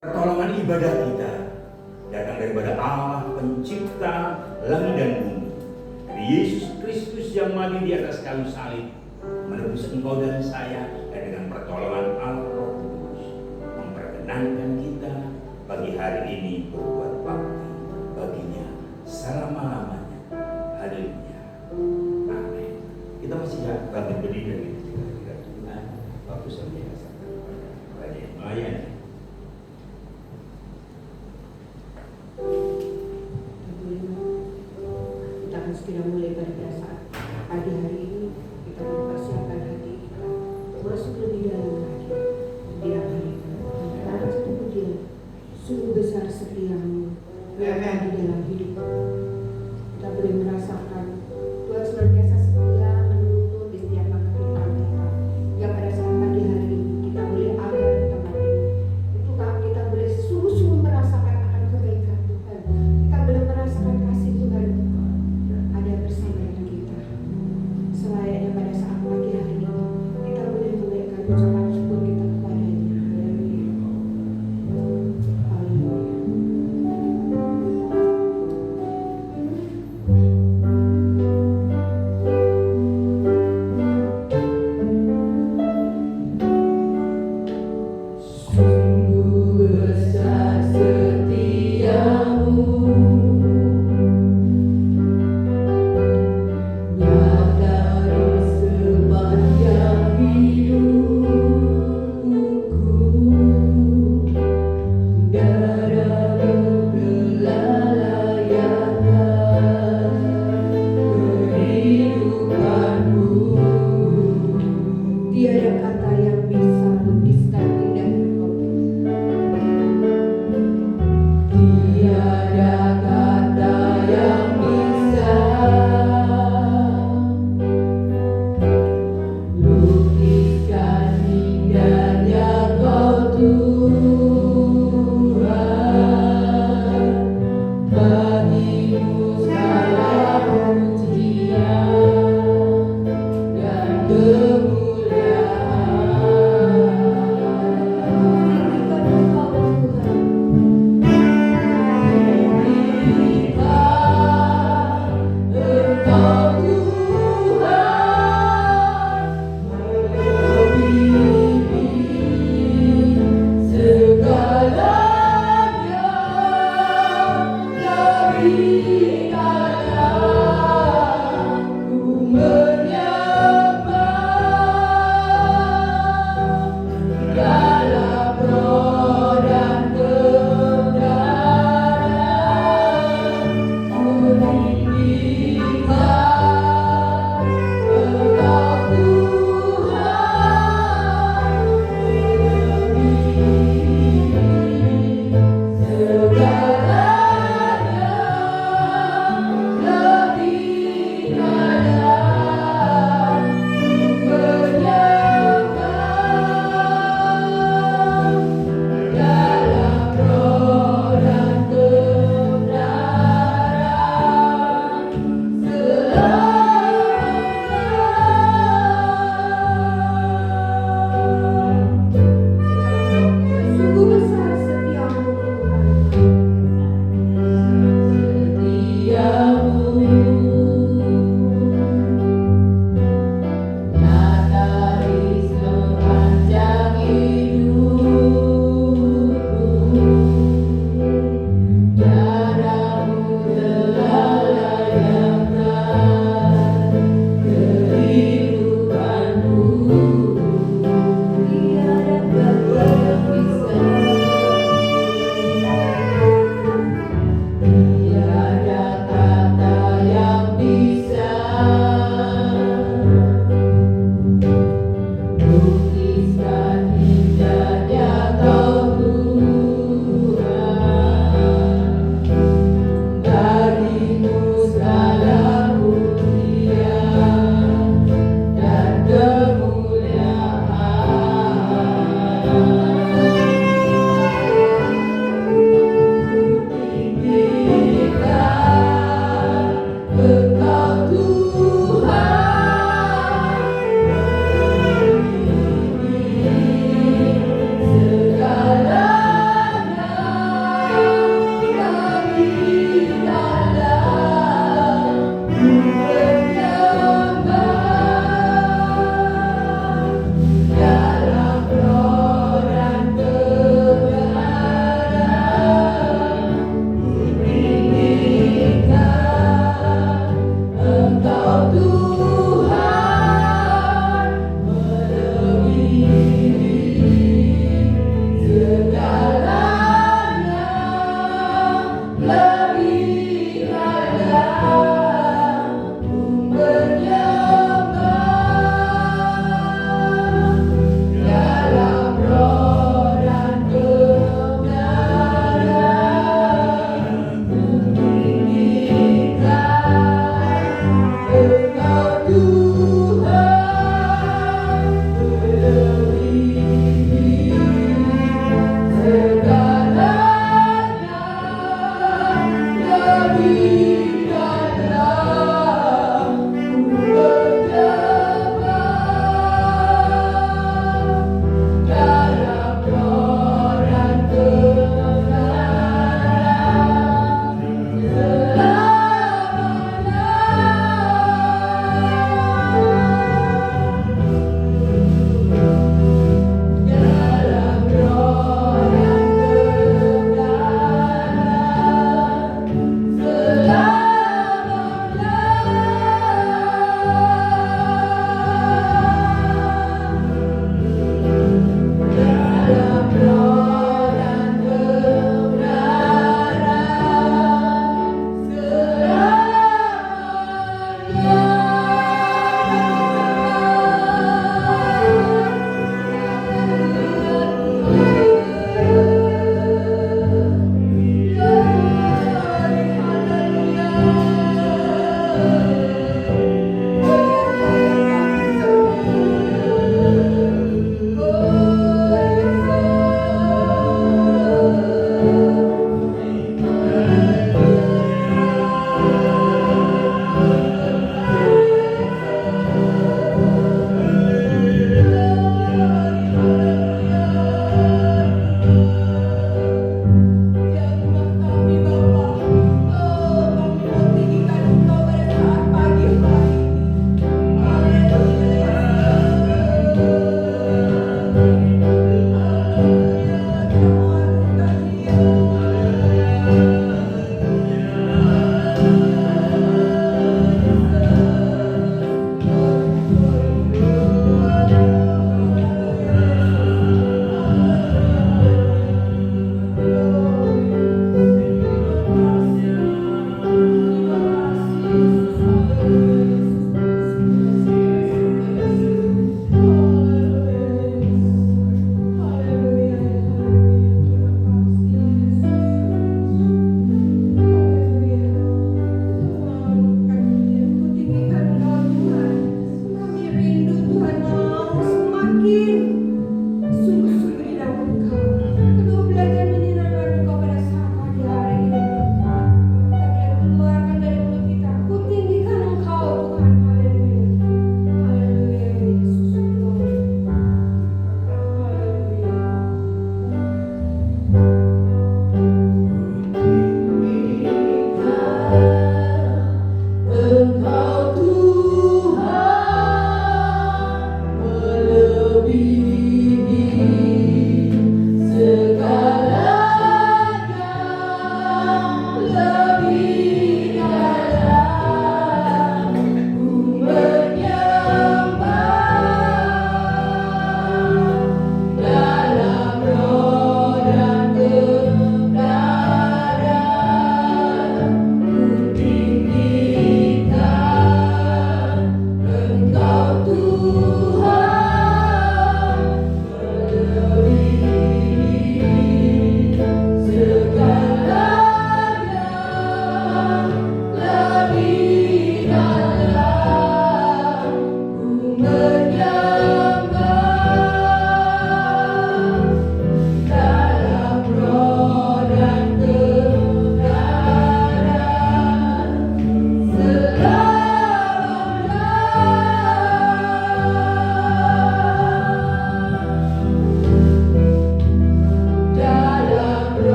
Pertolongan ibadah kita datang daripada Allah pencipta langit dan bumi, dari Yesus Kristus yang mati di atas kayu salib menebus engkau dan saya, dan dengan pertolongan Allah Roh Kudus memperkenankan kita bagi hari ini berbuat bakti baginya selama-lamanya. Haleluya. Amin. Kita masih bangkit berdiri dan kita Tuhan waktu biasa pada melayani. Kita akan segera mulai pada saat pagi hari ini. Kita mempersiapkan hati kita untuk masuk lebih dalam lagi di dalam hari ini. Karena satu dia sungguh besar setiamu Tuhan di dalam hidup. Kita boleh merasakan Tuhan senantiasa setia menuntun di setiap langkah kehidupan kita. Yang pada saat pagi hari ini kita boleh ada di tempat ini. Itu kita boleh sungguh-sungguh merasakan akan kebaikan Tuhan. Kita boleh merasakan kasih Tuhan ada bersama dengan kita. Selayaknya pada saat pagi hari ini kita boleh menaikkan ucapan syukur kita kepadanya. Haleluya. Haleluya.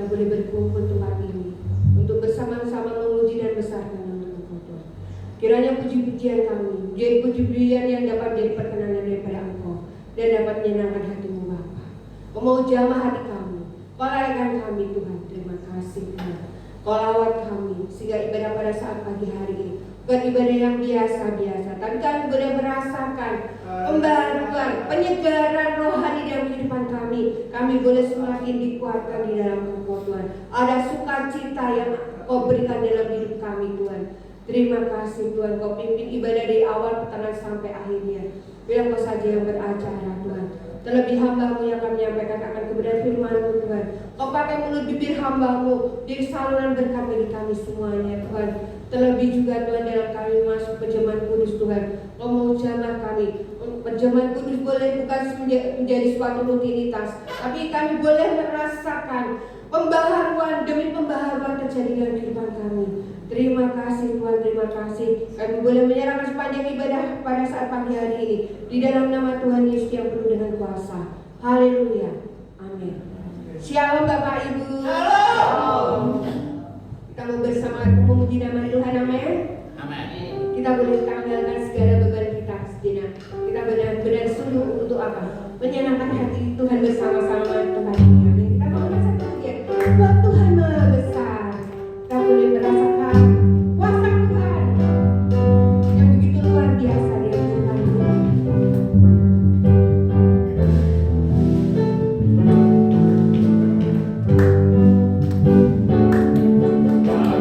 boleh berkumpul tempat ini untuk bersama-sama memuji dan besarkan nama Engkau Tuhan. Kiranya puji-pujian kami menjadi puji-pujian yang dapat menjadi perkenanan daripada Engkau dan dapat menyenangkan hatimu Bapa. Kau mau jamah hati kami, Kau layakan kami Tuhan. Terima kasih Tuhan. Kau lawat kami sehingga ibadah pada saat pagi hari ini bukan ibadah yang biasa-biasa, tapi kami boleh merasakan pembaruan, penyegaran rohani dalam kehidupan kami. Kami boleh semakin dikuatkan di dalam Engkau Tuhan. Ada sukacita yang Kau berikan dalam hidup kami Tuhan. Terima kasih Tuhan, Kau pimpin ibadah dari awal pertengahan sampai akhirnya. Biar Kau saja yang beracara Tuhan. Terlebih hamba-Mu yang akan menyampaikan akan kebenaran firman-Mu Tuhan. Kau pakai mulut bibir hamba-Mu jadi saluran berkat bagi kami semuanya Tuhan. Terlebih juga Tuhan dalam kami masuk perjamuan kudus Tuhan. Kau mau jamah kami. Perjamuan kudus boleh bukan menjadi suatu rutinitas, tapi kami boleh merasakan pembaharuan demi pembaharuan terjadi dalam kehidupan kami. Terima kasih Tuhan, terima kasih. Kami boleh menyerahkan sepanjang ibadah pada saat pagi hari ini di dalam nama Tuhan Yesus yang penuh dengan kuasa. Haleluya. Amin. Shalom Bapak Ibu. Shalom. Kita mau bersama memuji nama Tuhan. Amin. Amin. Kita boleh tanggalkan segala beban kita sejenak. Kita benar-benar sungguh untuk apa? Menyenangkan hati Tuhan bersama-sama Tuhan ini. Amin. Kita mau merasakan dia. Buat Tuhan Maha Besar. Kita boleh merasakan kuasa Tuhan yang begitu luar biasa di dalam kehidupan kita.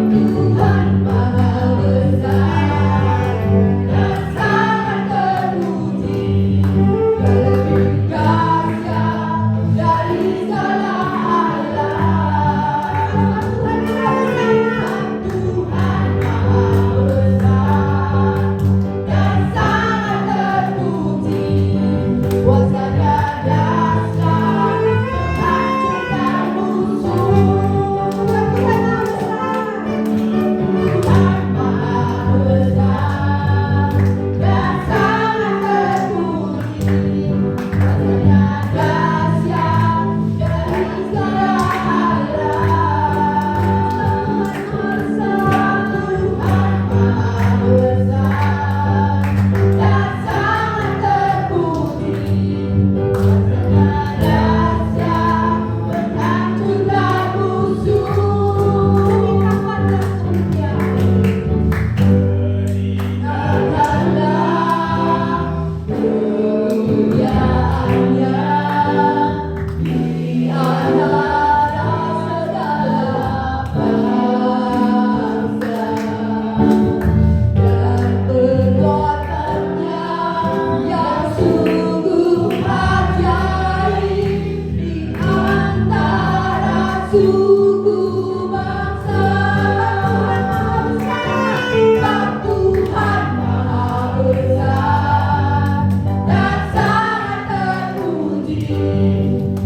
Tuhan Maha Besar dan sangat terpuji, lebih dahsyat dari segala Allah. Tuhan Maha Besar dan sangat terpuji, kuasa-Nya dahsyat menghancurkan musuh. Tuhan Maha Besar dan sangat terpuji, kuasa-Nya dahsyat dari segala Allah. Tuhan Maha Besar dan sangat terpuji, kuasa-Nya dahsyat menghancurkan musuh. Berikanlah kemuliaan-Nya di antara segala bangsa, dan perbuatan-Nya yang sungguh ajaib di antara suku bangsa. Tuhan Maha Besar dan sangat terpuji,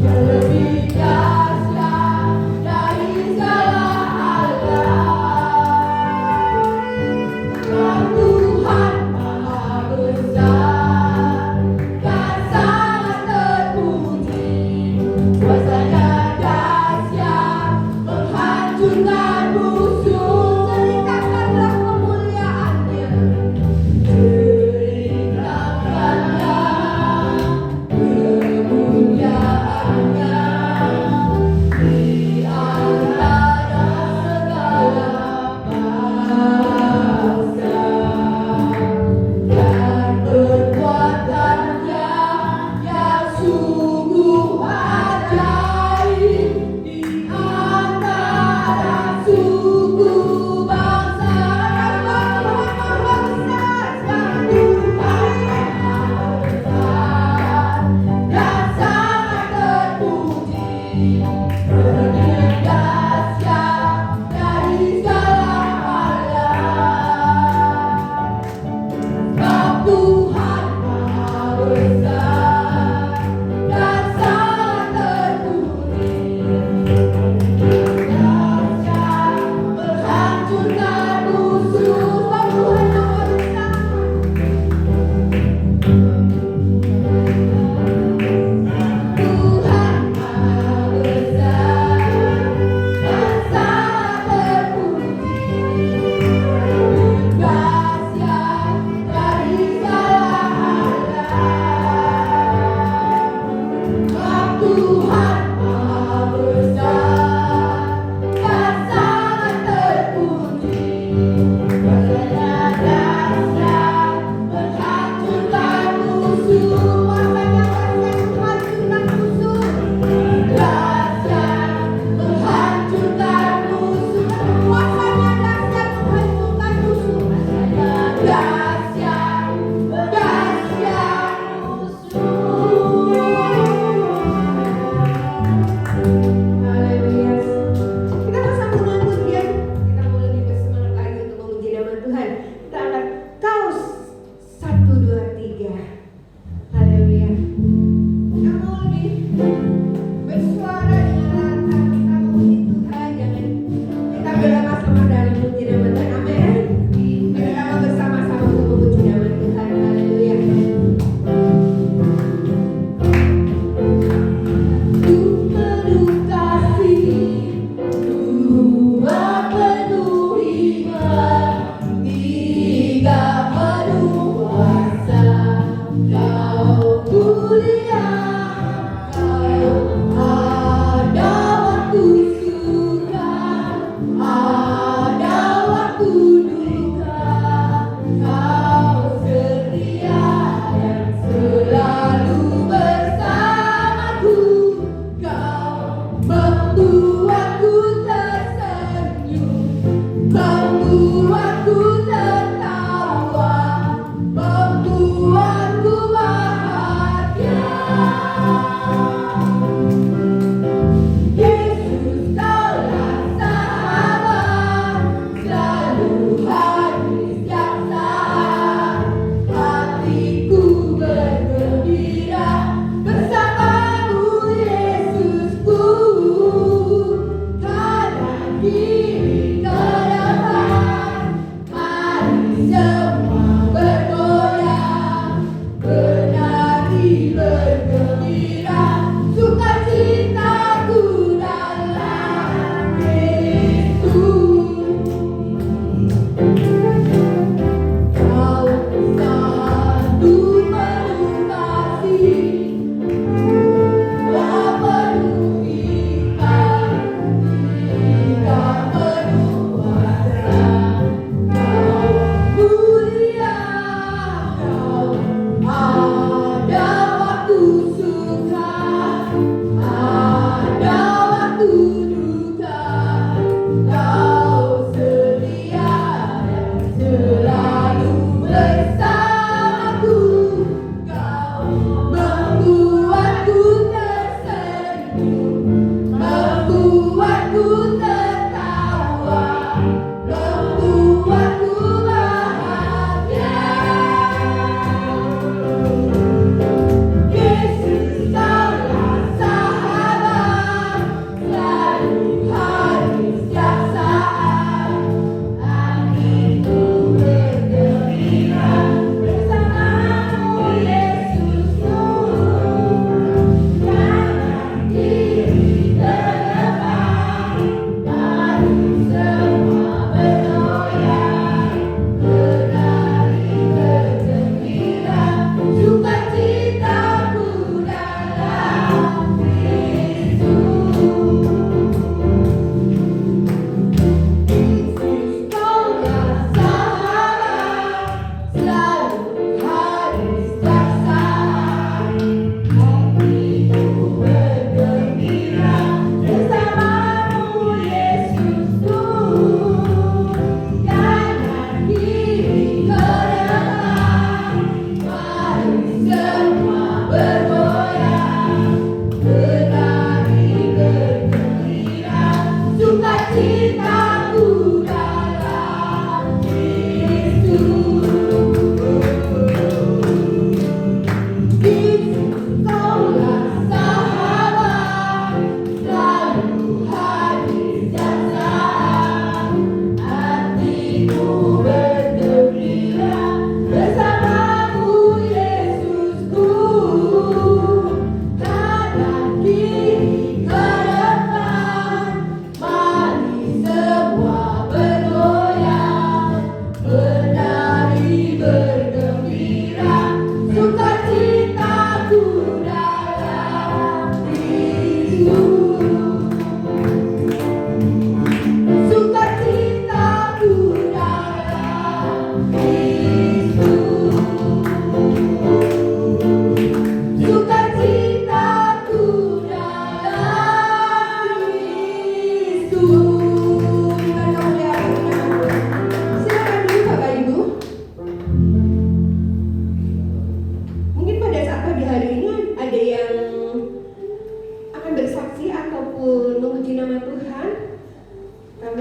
lebih dahsyat dari segala Allah. Tuhan Maha Besar dan sangat terpuji, kuasa-Nya dahsyat menghancurkan musuh. Ceritakanlah kemuliaan-Nya. Ceritakanlah kemuliaan-Nya di antara segala bangsa, dan perbuatan-Nya yang sungguh ajaib di antara suku bangsa. Tuhan Maha Besar, Tuhan Maha Besar dan sangat terpuji, lebih dahsyat dari segala Allah. Tuhan Maha Besar dan sangat terpuji, dahsyat menghancurkan musuh. Tuhan Maha Besar. Tuhan Maha Besar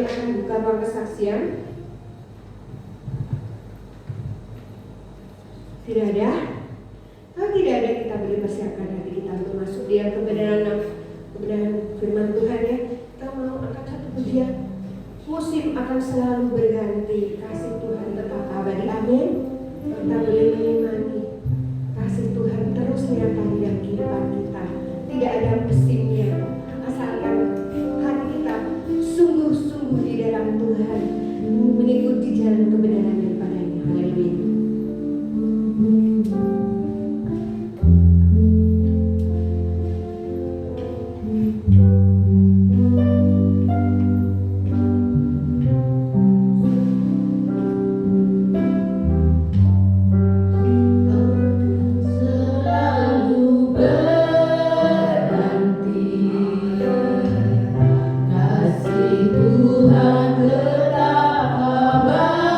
kami akan buka ruang kesaksian. Tidak ada? Kalau tidak ada, kita boleh persiapkan hati kita untuk masuk di dalam kebenaran firman Tuhan ya. Kita mau angkat satu pujian. Musim akan selalu berganti, kasih Tuhan tetap abadi. Amin. Kita boleh mengimani kasih Tuhan terus nyata di dalam kehidupan kita. Tidak ada musimnya, asalkan hati kita sungguh-sungguh di dalam Tuhan, mengikuti jalan kebenaran daripadanya. Haleluya. Tuhan tetap abadi.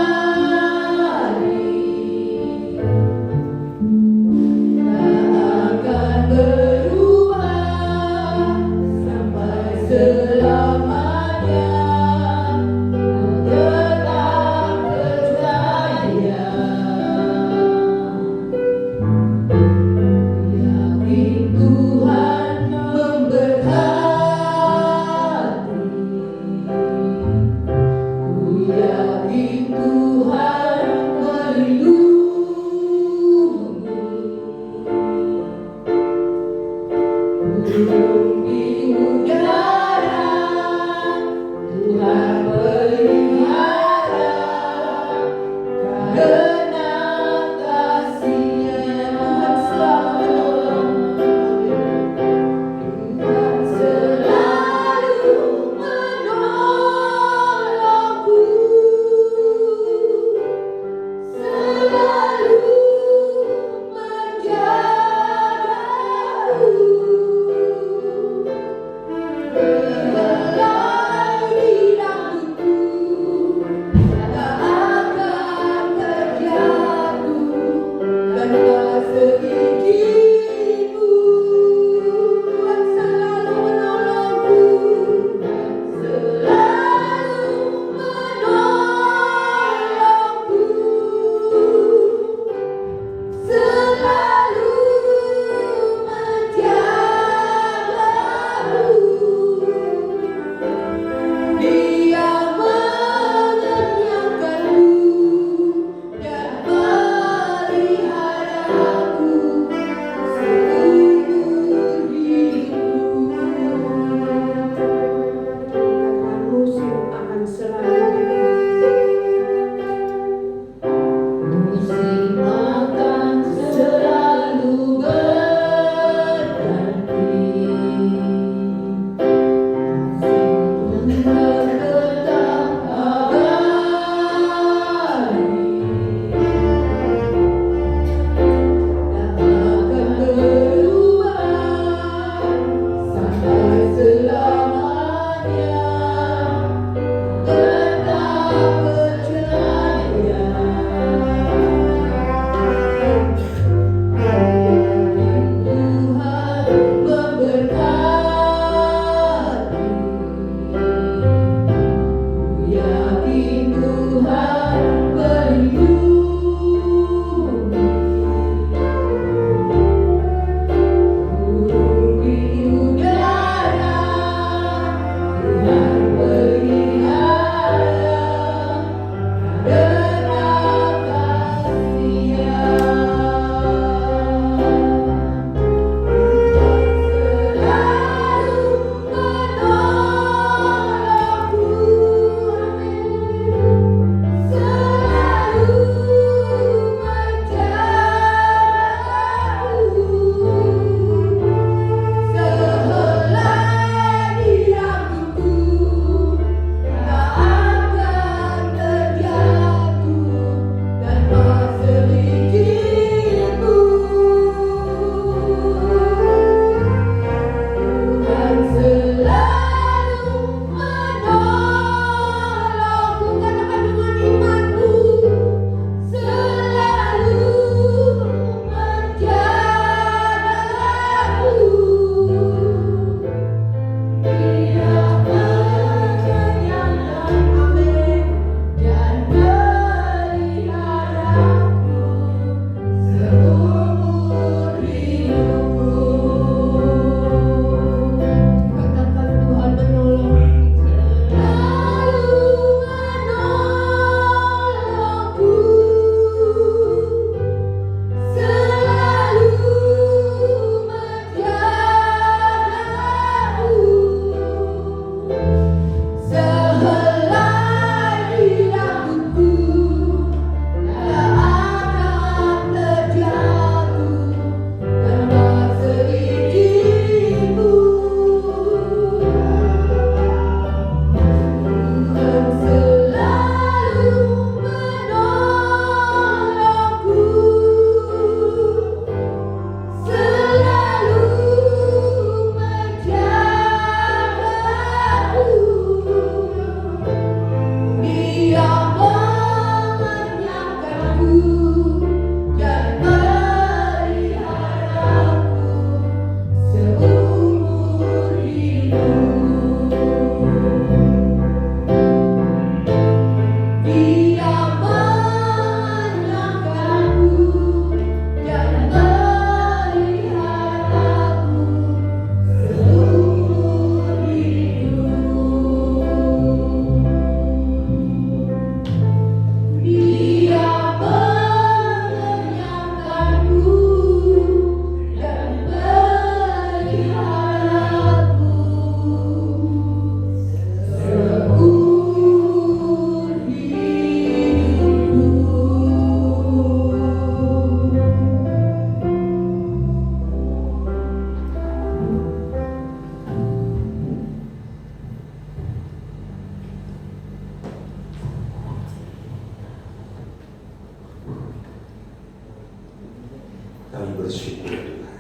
bersyukur Tuhan,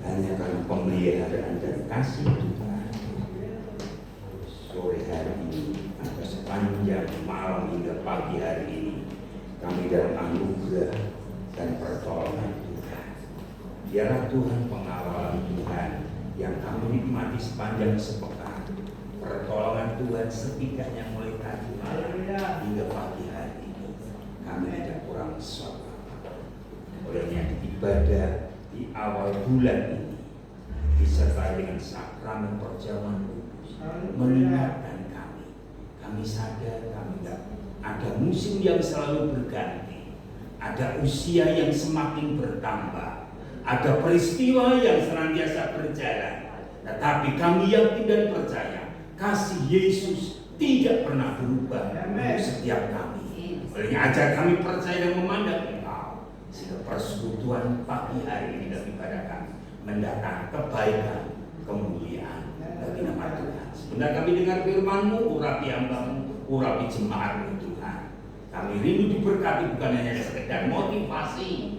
hanya karena pemeliharaan dan kasih Tuhan. Sore hari ini atau sepanjang malam hingga pagi hari ini, kami dalam anugerah dan pertolongan Tuhan. Biarlah Tuhan pengawalan Tuhan yang kami nikmati sepanjang sepekan. Pertolongan Tuhan setidaknya mulai tadi malam hingga pagi hari ini, kami tidak kurang sesuatu. Olehnya ibadah di awal bulan ini disertai dengan sakramen perjamuan kudus mengingatkan kami sadar kami tidak ada musim yang selalu berganti, ada usia yang semakin bertambah, ada peristiwa yang senantiasa berjalan, tetapi kami yakin dan percaya kasih Yesus tidak pernah berubah untuk setiap kami. Olehnya ajar kami percaya dan memandang Engkau, sehingga persekutuan pagi hari ini dan ibadah kami mendatangkan kebaikan, kemuliaan bagi nama Tuhan. Sebentar kami dengar firman-Mu, urapi hamba-Mu, urapi jemaat-Mu Tuhan. Kami rindu diberkati bukan hanya sekedar motivasi,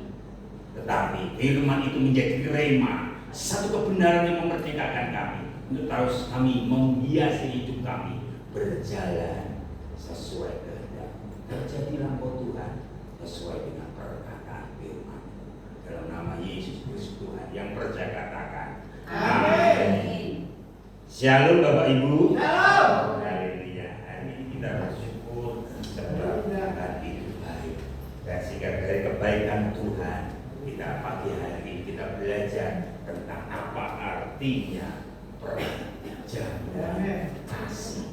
tetapi firman itu menjadi rema, satu kebenaran yang memerdekakan kami untuk terus kami menghiasi hidup kami berjalan sesuai kehendak. Terjadilah engkau Tuhan sesuai dengan perkataan firman. Dalam nama Yesus Kristus Tuhan yang percaya katakan amin. Shalom Bapak Ibu. Shalom. Haleluya. Hari ini kita bersyukur sebab Tuhan itu baik. Dan sehingga dari kebaikan Tuhan kita pagi hari ini kita belajar tentang apa artinya perjamuan kasih.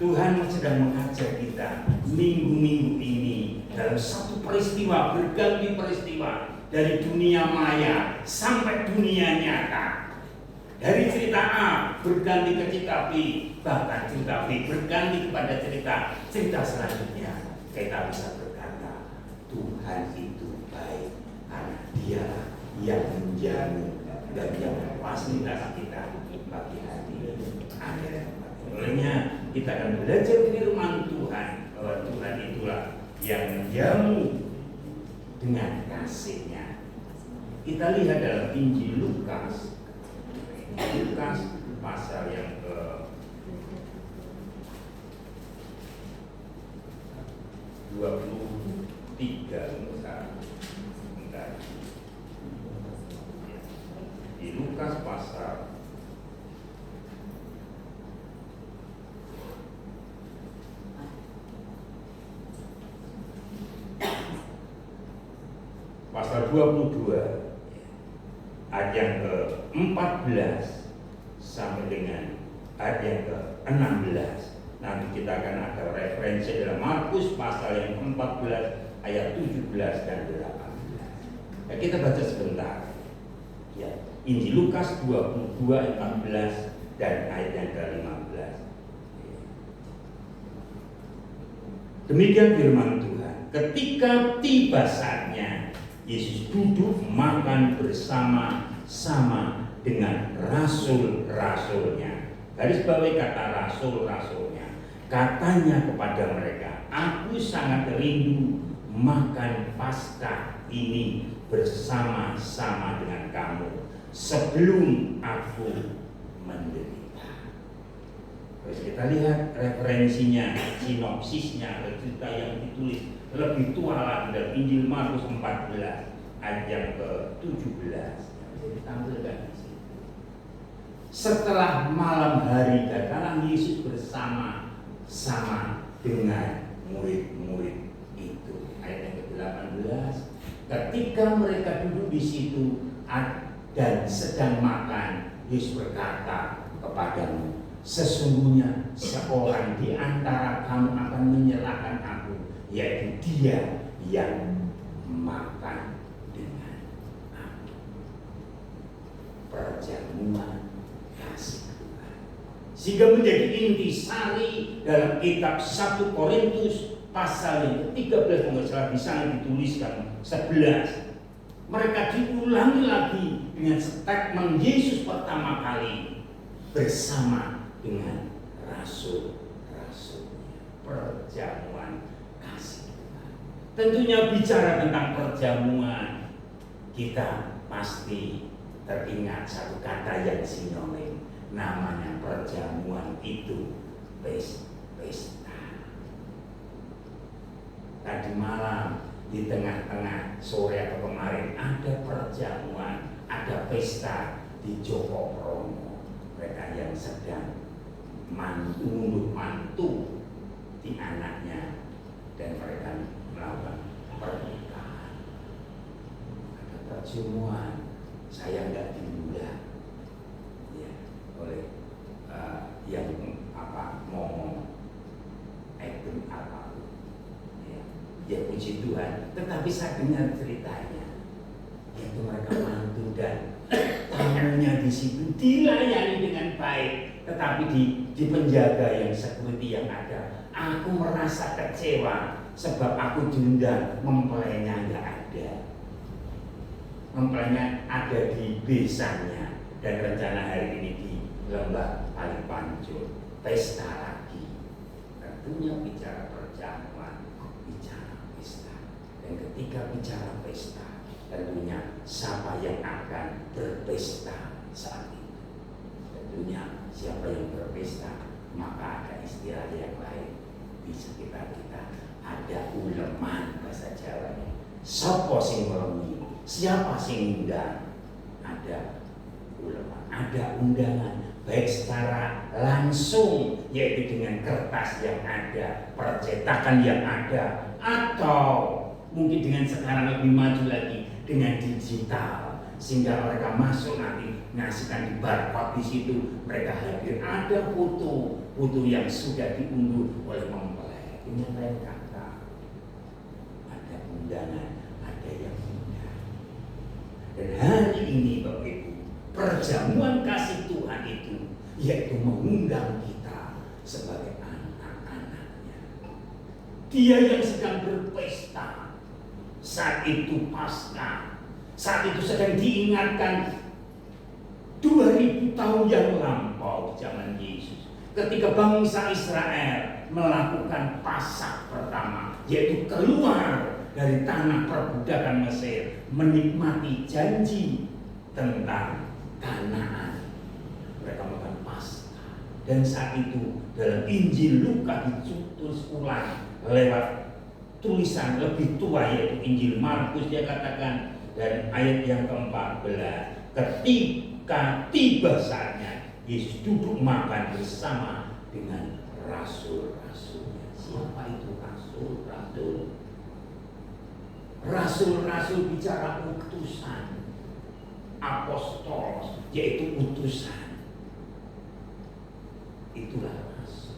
Tuhan sedang mengajar kita minggu-minggu ini dalam satu peristiwa, berganti peristiwa dari dunia maya sampai dunia nyata. Dari cerita A berganti ke cerita B, bahkan cerita B berganti kepada cerita selanjutnya. Kita bisa berkata Tuhan itu baik karena Dia yang menjamin dan yang memfasilitasi kita bagi hari ini. Amin. Olehnya kita akan belajar firman Tuhan bahwa Tuhan itulah yang menjamu dengan kasih-Nya. Kita lihat dalam Injil Lukas pasal yang ke 23 di Lukas pasal pasal 22 ayat yang ke-14 sampai dengan ayat yang ke-16. Nanti kita akan ada referensi dalam Markus pasal yang ke-14 ayat 17 dan 18. Ya, kita baca sebentar. Ya, Injil Lukas 22 ayat 14 dan ayat yang ke-15. Demikian firman Tuhan. Ketika tiba saatnya, Yesus duduk makan bersama-sama dengan rasul-rasulnya. Garis bawahi kata rasul-rasulnya. Katanya kepada mereka, aku sangat rindu makan Paskah ini bersama-sama dengan kamu sebelum aku menderita. Terus kita lihat referensinya, sinopsisnya, cerita yang ditulis lebih tua lagi dari Injil Markus 14 ayat yang ke-17. Ditampilkan di sini. Setelah malam hari datanglah Yesus bersama-sama dengan murid-murid itu. Ayat yang ke-18. Ketika mereka duduk di situ dan sedang makan, Yesus berkata kepadamu, sesungguhnya seorang di antara kamu akan menyerahkan aku, yaitu dia yang makan dengan aku. Perjamuan kasih Tuhan. Sehingga menjadi intisari dalam kitab 1 Korintus pasal yang ke-13, kalau salah di sana dituliskan 11. Mereka diulangi lagi dengan statement Yesus pertama kali bersama dengan rasul-rasulnya. Perjamuan kasih Tuhan. Tentunya bicara tentang perjamuan, kita pasti teringat satu kata yang sinonim, namanya perjamuan itu pesta. Tadi malam di tengah-tengah sore atau kemarin ada perjamuan, ada pesta di Joko Promo. Mereka yang sedang mengunduh mantu di anaknya dan mereka melakukan pernikahan. Ada perjamuan, saya nggak diundang ya, oleh yang ngomong ekstrim apapun ya puji Tuhan, tetapi saya dengar ceritanya yaitu mereka mantu dan tamunya di situ dilayani dengan baik, tetapi di penjaga yang security yang ada, aku merasa kecewa sebab aku diundang, mempelainya nggak ada. Mempelainya ada di besanya dan rencana hari ini di Lembah Palipanjur, pesta lagi. Tentunya bicara perjamuan, bicara pesta. Dan ketika bicara pesta, tentunya siapa yang akan berpesta saat itu. Tentunya siapa yang berpesta, maka ada istilah yang lain di sekitar kita. Ada uleman bahasa Jawanya. Sopo sing ngelemi, siapa sing undang? Ada uleman, ada undangan, baik secara langsung yaitu dengan kertas yang ada, percetakan yang ada, atau mungkin dengan sekarang lebih maju lagi dengan digital, sehingga mereka masuk nanti ngasihkan di barcode di situ, mereka hadir, ada foto yang sudah diunduh oleh mempelai. Ini lain kata, ada undangan, ada yang undang. Dan hari ini Bapak Ibu, perjamuan kasih Tuhan itu yaitu mengundang kita sebagai anak-anaknya. Dia yang sedang berpesta saat itu Paskah, saat itu sedang diingatkan 2000 tahun yang lampau zaman Yesus, ketika bangsa Israel melakukan Paskah pertama, yaitu keluar dari tanah perbudakan Mesir, menikmati janji tentang Kanaan. Mereka melakukan Paskah. Dan saat itu dalam Injil Lukas ditulis ulang lewat tulisan lebih tua, yaitu Injil Markus, dia katakan dan ayat yang ke-14, ketika tiba saatnya Yesus duduk makan bersama dengan rasul-rasulnya. Siapa itu rasul-rasul? Rasul-rasul bicara utusan, apostolos, yaitu utusan. Itulah rasul.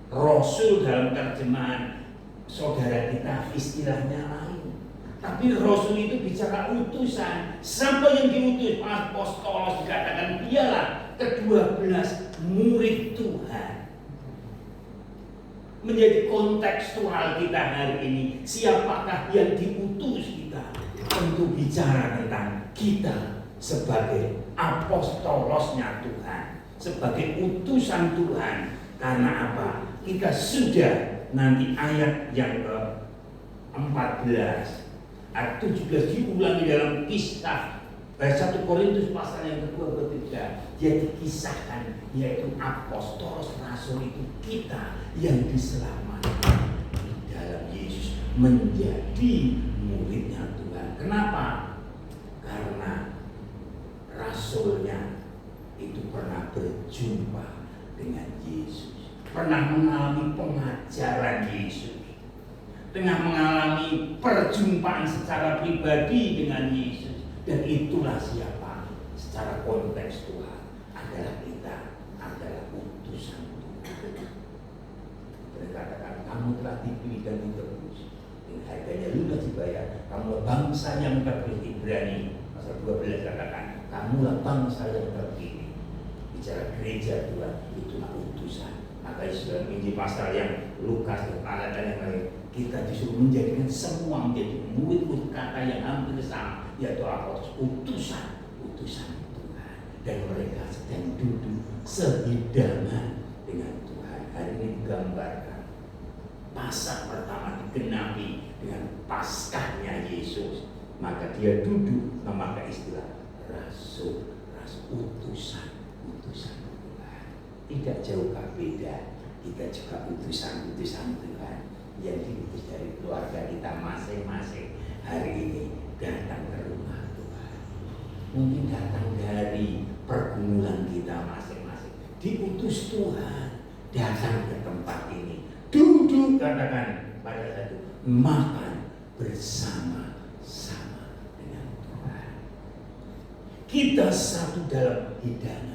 Rasul dalam terjemahan saudara kita istilahnya lain, tapi rasul itu bicara utusan. Siapa yang diutus? Apostolos dikatakan dialah ke-12 murid Tuhan. Menjadi kontekstual kita hari ini, siapakah yang diutus kita? Tentu bicara tentang kita sebagai apostolosnya Tuhan, sebagai utusan Tuhan. Karena apa? Kita sudah, nanti ayat yang ke-14 ayat 17 diulangi dalam kisah 1 Korintus pasal yang ke-23, dia dikisahkan, yaitu apostolos rasul itu kita yang diselamatkan di dalam Yesus menjadi muridnya Tuhan. Kenapa? Karena rasulnya itu pernah berjumpa dengan Yesus, pernah mengalami pengajaran Yesus, tengah mengalami perjumpaan secara pribadi dengan Yesus. Dan itulah siapa secara kontekstual adalah kita, adalah utusan Tuhan. Dikatakan kamu telah dipilih dan ditebus, dengan harganya lunas dibayar. Kamu bangsa yang terpilih. Ibrani pasal 12 katakan kamulah bangsa yang terpilih. Bicara gereja Tuhan, itulah utusan. Maka sudah Injil pasal yang Lukas dan yang lain, kita disuruh menjadikan semua menjadi murid kata yang hampir sama, yaitu apostolos, utusan Tuhan. Dan mereka sedang duduk sehidangan dengan Tuhan. Hari ini digambarkan Paskah pertama digenapi dengan Paskahnya Yesus maka dia duduk memakai istilah rasul utusan Tuhan. Tidak jauhkah beda, kita juga utusan Tuhan yang diutus dari keluarga kita masing-masing hari ini datang ke rumah Tuhan. Mungkin datang dari pergumulan kita masing-masing, diutus Tuhan datang ke tempat ini, duduk, katakan pada satu, makan bersama-sama dengan Tuhan. Kita satu dalam hidangan.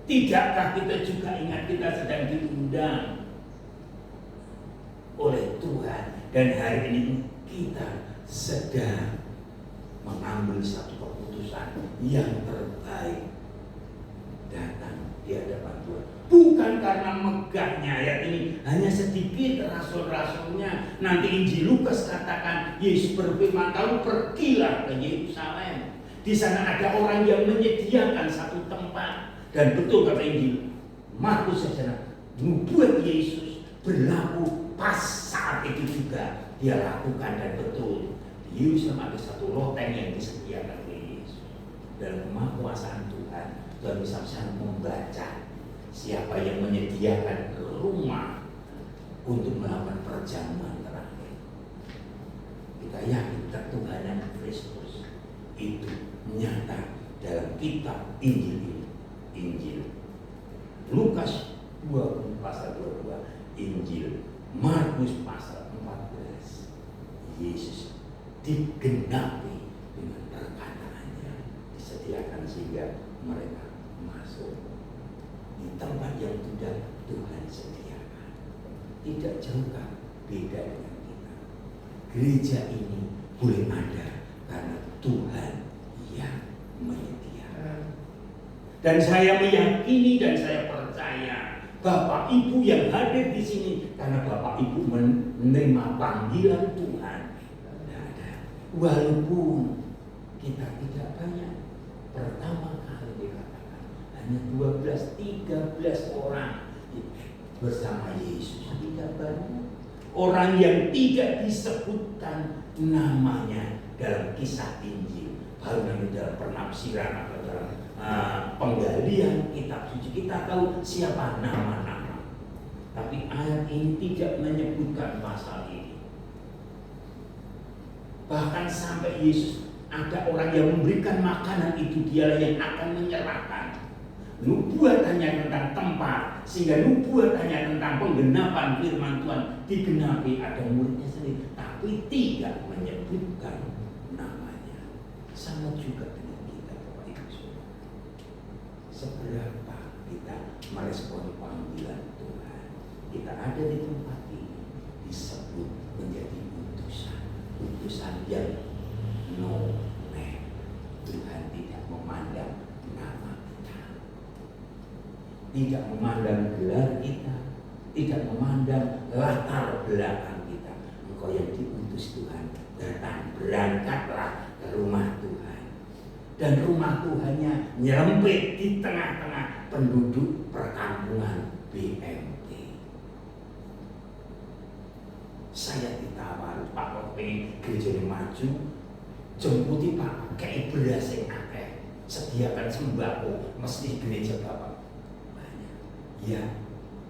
Tidakkah kita juga ingat kita sedang diundang oleh Tuhan, dan hari ini kita sedang mengambil satu keputusan yang terbaik, datang di hadapan Tuhan. Bukan karena megahnya ayat ini, hanya sedikit rasul-rasulnya. Nanti Injil Lukas katakan Yesus berfirman, "Kamu pergilah ke Yerusalem. Di sana ada orang yang menyediakan satu tempat." Dan betul kata Injil Markus saja, nubuat Yesus berlaku pas saat itu juga dia lakukan, dan betul di Yerusalem ada satu loteng yang disediakan oleh Yesus. Dalam kemakuasaan Tuhan bisa membaca siapa yang menyediakan rumah untuk melakukan perjamuan terakhir. Kita yakin ketuhanan Kristus itu nyata dalam kitab Injil ini. Injil Lukas 20 pasal 22, Injil Markus pasal 14. Yesus digenapi dengan perkataannya, disediakan sehingga mereka masuk di tempat yang sudah Tuhan sediakan. Tidak jauhkah beda dengan kita? Gereja ini boleh ada karena Tuhan yang menyediakan. Dan saya meyakini dan saya percaya Bapak Ibu yang hadir di sini karena Bapak Ibu menerima panggilan Tuhan. Walaupun kita tidak banyak, pertama kali dikatakan hanya 12-13 orang bersama Yesus, tidak banyak. Orang yang tidak disebutkan namanya dalam kisah Injil, baru nanti dalam penafsiran atau dalam penggalian kitab suci kita tahu siapa nama-nama. Tapi ayat ini tidak menyebutkan pasal ini. Bahkan sampai Yesus ada orang yang memberikan makanan, itu dialah yang akan menyerahkan. Nubuat hanya tentang tempat, sehingga nubuat hanya tentang penggenapan firman Tuhan digenapi, ada muridnya sendiri, tapi tidak menyebutkan namanya. Sama juga dengan kita, Bapak Ibu Saudara. Seberapa kita meresponi panggilan Tuhan, kita ada di tempat ini disebut menjadi utusan yang no name. Tuhan tidak memandang nama kita, tidak memandang gelar kita, tidak memandang latar belakang kita. Engkau yang diutus Tuhan, datang, berangkatlah ke rumah Tuhan. Dan rumah Tuhannya nyerempet di tengah-tengah penduduk perkampungan BMT. Saya ditawar, Pak, kalau pengen gereja maju, jemputi Pak, kayak beras yang akeh, sediakan sembako, mesti gereja Bapak banyak. Ya,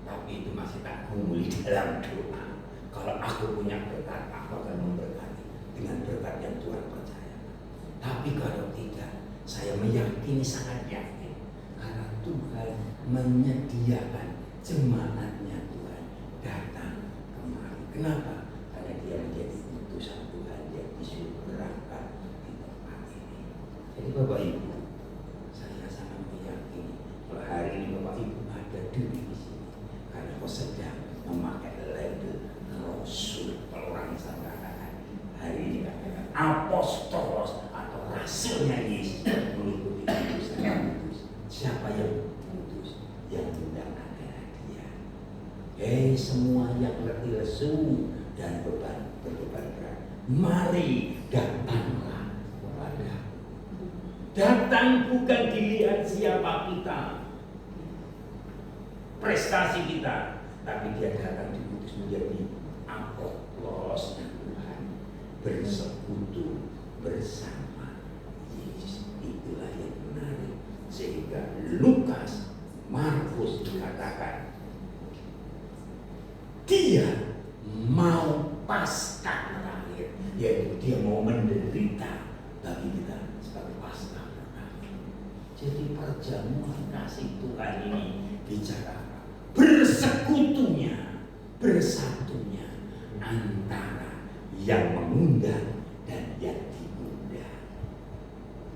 tapi itu masih tak gumuli dalam doa. Kalau aku punya berkat, aku akan memberkati dengan berkat yang Tuhan percaya. Tapi kalau tidak, saya meyakini, sangat yakin, karena Tuhan menyediakan jemaatnya, Tuhan datang kemari. Kenapa? Karena dia menjadi utusan Tuhan yang disuruh berangkat di tempat ini. Jadi Bapak Ibu, saya sangat meyakini kalau hari ini Bapak Ibu ada diri di sini, karena kau sedang memakai label Rasul. Kalau orang Islam katakan hari ini katakan apostolos atau rasulnya Yesus, mengikuti utusan. Siapa yang utus? Yang undang adalah Dia. Hei semua yang letih lesu dan berbeban berat, mari datanglah kepada. Datang bukan dilihat siapa kita, prestasi kita, tapi dia datang diutus menjadi apostolos Tuhan, bersekutu bersama Yesus. Itulah yang menarik. Sehingga Lukas, Markus dikatakan dia mau Paskah terakhir, yaitu dia mau menderita bagi kita sebagai Paskah terakhir. Jadi perjamuan kasih Tuhan ini bicara bersekutunya, bersatunya antara yang mengundang dan yang diundang.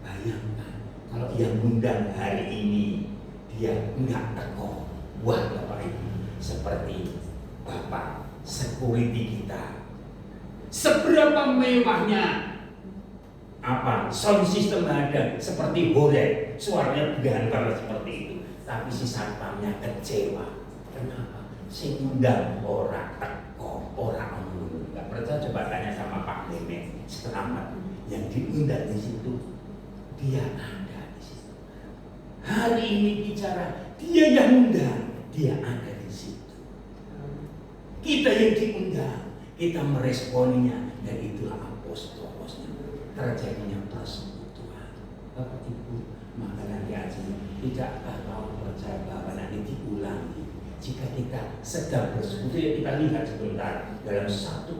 Bayangkan kalau yang mengundang hari ini dia enggak teko, wah Bapak Ibu, seperti Bapak security kita, seberapa mewahnya sound system ada seperti horeg, suaranya gantar seperti itu, tapi si satpamnya kecewa. Kenapa? Si undang orang teko, orang ngomong. Nggak percaya coba tanya sama Pak Meme Selamat yang diundang di situ, dia ada di situ. Hari ini bicara dia yang undang, dia ada di situ. Kita yang diundang, kita meresponinya, dan itulah apostolosnya. Terjadinya persekutuan. Bapak Ibu, maka nanti aja tidakkah kau percaya bahwa nanti diulangi jika kita sedang bersekutu. Kita lihat sebentar dalam 1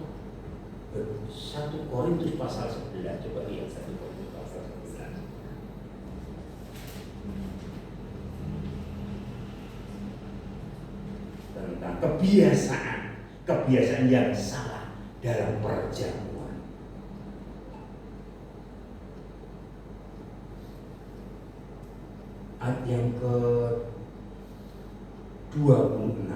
Korintus pasal 11. Coba lihat 1 Korintus pasal 11. Tentang kebiasaan yang salah dalam perjamuan. Ayat yang ke-26.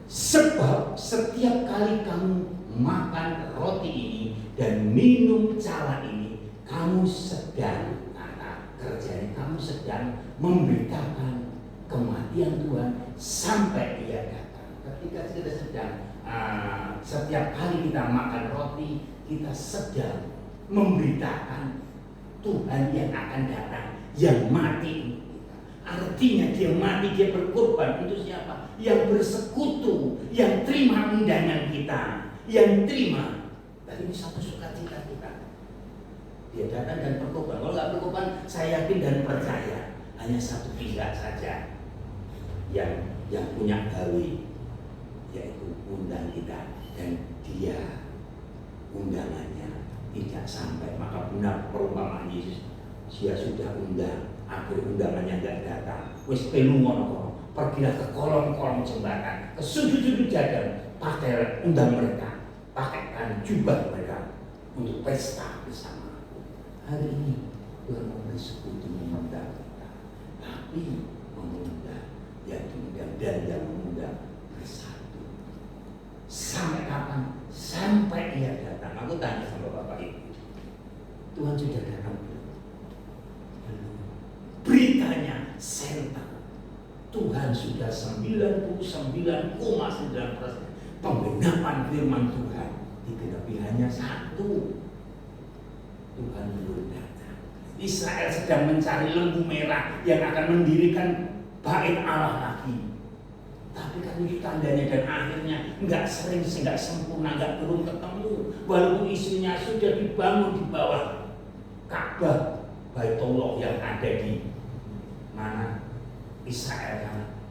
Sebab setiap kali kamu makan roti ini dan minum cala ini, kamu sedang, kata kerjanya, kamu sedang memberitakan kematian Tuhan sampai Dia datang. Ketika kita sedang setiap kali kita makan roti, kita sedang memberitakan Tuhan yang akan datang, yang mati. Artinya dia mati, dia berkorban untuk siapa? Yang bersekutu, yang terima undangan kita, yang terima. Dan ini satu sukacita kita. Dia datang dan berkorban. Kalau nggak berkorban, saya yakin dan percaya hanya satu pihak saja yang punya gawe, yaitu undang kita, dan dia undangannya tidak sampai. Maka benar perumpamaan Yesus, dia sudah undang, akhir undangannya tidak datang. Wis pelu ngono, pergilah ke kolong-kolong jembatan, ke sudut-sudut jalan, pakai undang mereka, pakaikan jubah mereka untuk pesta bersama. Hari ini Tuhan mau bersekutu mengundang kita, tapi mengundang yang diundang dan yang mengundang bersatu. Sampai kapan? Sampai Dia datang. Aku tanya sama Bapak Ibu, Tuhan sudah datang belum? Beritanya sentak. Tuhan sudah 99,9% penggenapan firman Tuhan digenapi hanya 1. Tuhan belum datang. Israel sedang mencari lembu merah yang akan mendirikan bait Allah lagi. Tapi kan itu tandanya, dan akhirnya nggak sempurna, nggak belum ketemu. Walaupun isunya sudah dibangun di bawah Ka'bah, Baitullah yang ada di mana Israel,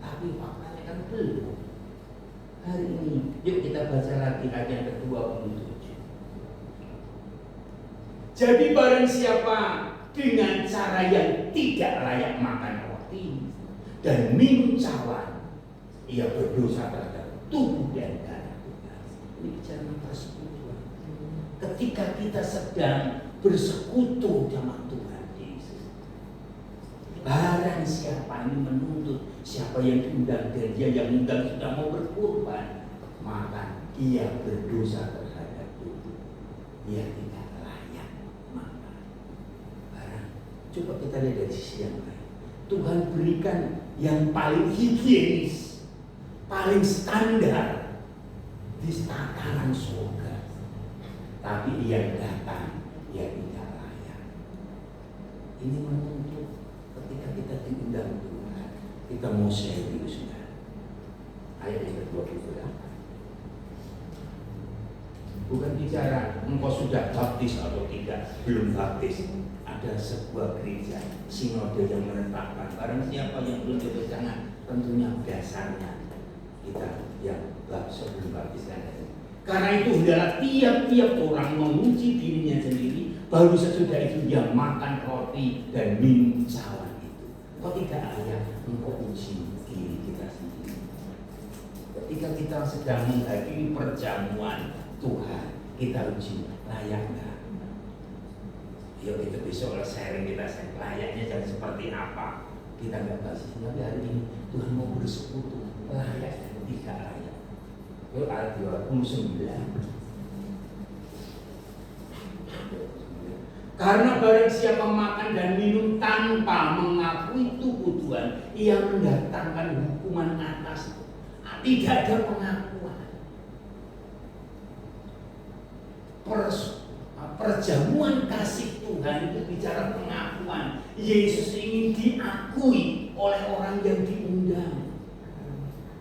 tapi faktanya kan belum. Hari ini, yuk kita baca lagi ayat yang ke-27. Jadi barang siapa dengan cara yang tidak layak makan roti dan minum cawan, ia berdosa terhadap tubuh dan darah Tuhan. Ini bicara persekutuan. Ketika kita sedang bersekutu sama Tuhan Yesus, barang siapa ini menuntut, siapa yang diundang dan dia yang undang sudah mau berkorban, maka ia berdosa terhadap tubuh. Ia tidak layak makan. Coba kita lihat dari sisi yang lain. Tuhan berikan yang paling higienis, paling standar di tatanan surga. Tapi ia datang, ia tidak layak. Ini menuntut ketika kita diundang Tuhan, kita mau serius. Ayat yang ke-28. Bukan bicara engkau sudah baptis atau tidak, belum baptis. Ada sebuah gereja sinode yang menetapkan barang siapa yang belum dipercaya, tentunya dasarnya kita yang sebelum baptis. Karena itu adalah tiap-tiap orang menguji dirinya sendiri, baru sesudah itu dia makan roti dan minum cawan itu. Kok tidak layak engkau uji diri kita sendiri? Ketika kita sedang menghadiri perjamuan Tuhan, kita uji layak nggak? Yuk kita besok sharing kita layaknya jangan seperti apa. Kita nggak bahas, tapi hari ini Tuhan mau bersekutu layak dan tidak layak. Yuk ayat 29. Karena barang siapa makan dan minum tanpa mengakui tubuh Tuhan, ia mendatangkan hukuman atas. Tidak ada pengakuan. Perjamuan kasih Tuhan itu bicara pengakuan. Yesus ingin diakui oleh orang yang diundang.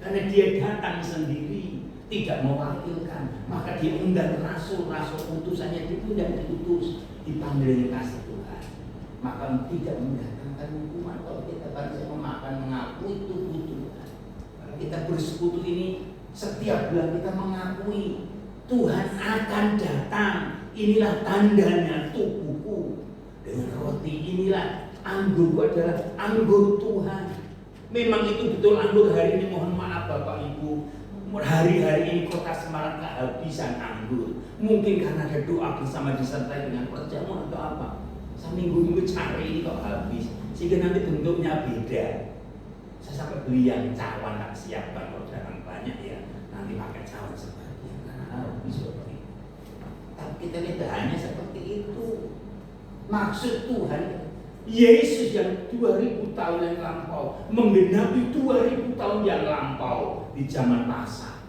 Karena dia datang sendiri, tidak mewakilkan. Maka dia undang rasul-rasul utusannya, diundang diutus, dipanggil kasih Tuhan. Maka tidak mendatangkan hukuman kalau kita baru memakan mengakui tubuh Tuhan. Kalau kita bersekutu ini, setiap bulan kita mengakui Tuhan akan datang. Inilah tandanya tubuhku. Dengan roti inilah anggurku adalah anggur Tuhan. Memang itu betul anggur hari ini. Mohon maaf Bapak Ibu, hari-hari ini kota Semarang kehabisan anggur. Mungkin karena ada doa bersama disertai dengan perjamuan atau apa. Seminggu-minggu cari ini kok habis, sehingga nanti bentuknya beda. Saya sampai beli yang cawan tak siapkan, kalau jarang banyak ya nanti pakai cawan sebagian karena habis. Tapi kita tidak hanya seperti itu. Maksud Tuhan, Yesus yang 2000 tahun yang lampau, menggenapi 2000 tahun yang lampau di zaman masa,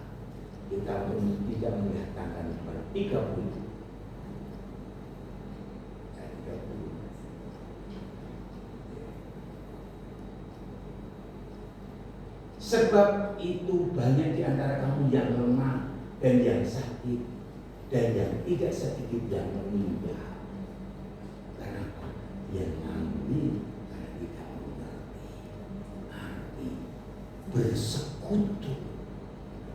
kita tidak mendatangkan 30. Sebab itu banyak di antara kamu yang lemah dan yang sakit, dan yang tidak sedikit yang meninggal. Kenapa? Yang mengambil karena tidak mengerti arti bersekutu.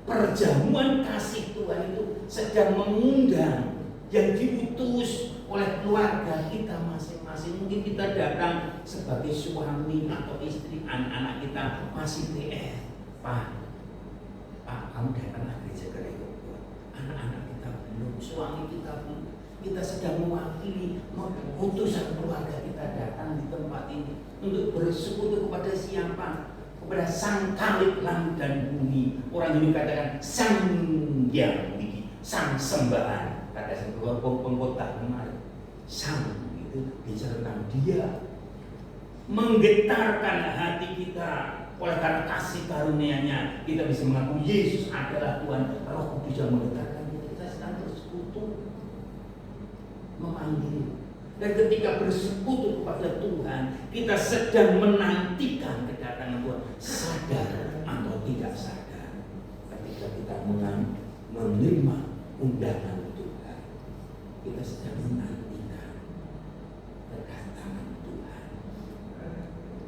Perjamuan kasih Tuhan itu sedang mengundang yang diutus oleh keluarga kita masing-masing. Mungkin kita datang sebagai suami atau istri, anak-anak kita masih PR. Pak, kamu datanglah gereja gereja. Anak-anak kita belum, suami kita pun. Kita sedang mewakili utusan keluarga kita datang di tempat ini untuk bersekutu kepada siapa? Kepada Sang Khalik langit dan bumi. Orang ini katakan Sang Yang Widi, Sang Sembahan. Kata sang pengkhotbah kemarin, Sang itu bicara tentang Dia, menggetarkan hati kita. Oleh karena kasih karunia-Nya kita bisa mengaku Yesus adalah Tuhan. Roh Kudus yang menggetarkan kita sedang bersekutu, memanggil. Dan ketika bersekutu kepada Tuhan, kita sedang menantikan kedatangan Tuhan, sadar atau tidak sadar. Ketika kita menerima undangan Tuhan, kita sedang menantikan kedatangan Tuhan.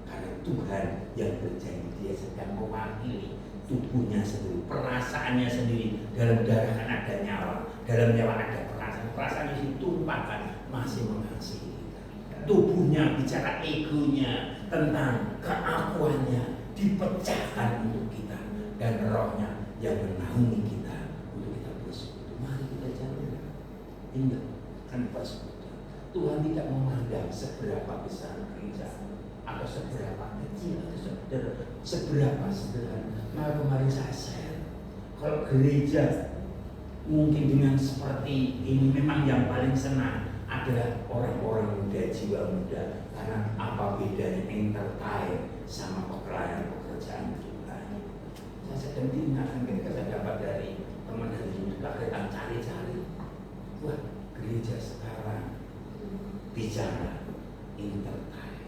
Karena Tuhan yang berjanji, Dia sedang mewakili tubuhnya sendiri, perasaannya sendiri. Dalam darah kan ada nyawa, dalam nyawa ada perasaan. Perasaannya ditumpahkan, masih mengasihi kita. Tubuhnya bicara egonya, tentang keakuannya, dipecahkan untuk kita. Dan rohnya yang menaungi kita untuk kita bersekutu. Mari kita jalan. Ingat, kan bersekutu. Tuhan tidak memandang seberapa besar gereja atau seberapa kecil atau seberapa sederhana. Maka kemarin saya share, kalau gereja mungkin dengan seperti ini, memang yang paling senang adalah orang-orang muda, jiwa muda. Karena apa bedanya entertain sama pekerjaan Tuhan. Saya sedang diingatkan ketika saya dapat dari teman dari juga kita cari-cari. Wah, gereja sekarang bicara entertain.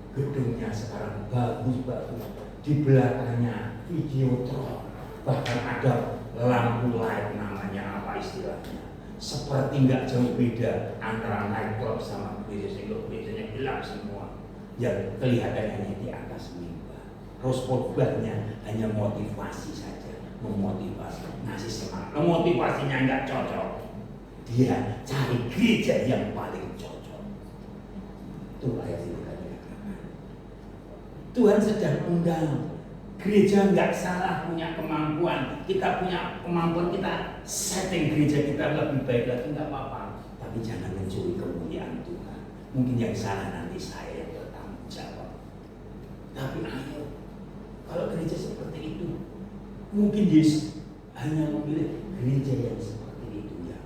Gedungnya sekarang bagus-bagus, di belakangnya videotron, bahkan ada lampu light, namanya apa istilahnya, seperti nggak jauh beda antara nightclub sama gereja single. Gerejanya gelap semua, yang kelihatan hanya di atas mimbar. Khotbahnya hanya motivasi saja, memotivasi, ngasih semangat. Motivasinya nggak cocok, dia cari gereja yang paling cocok. Itu ayat ini kan dikatakan. Tuhan sedang undang. Gereja nggak salah punya kemampuan. Kita punya kemampuan, kita setting gereja kita lebih baik lagi, nggak apa-apa. Tapi jangan mencuri kemuliaan Tuhan. Mungkin yang salah nanti saya yang bertanggung jawab. Tapi ayo, kalau gereja seperti itu, mungkin Yesus hanya memilih gereja yang seperti itu ya.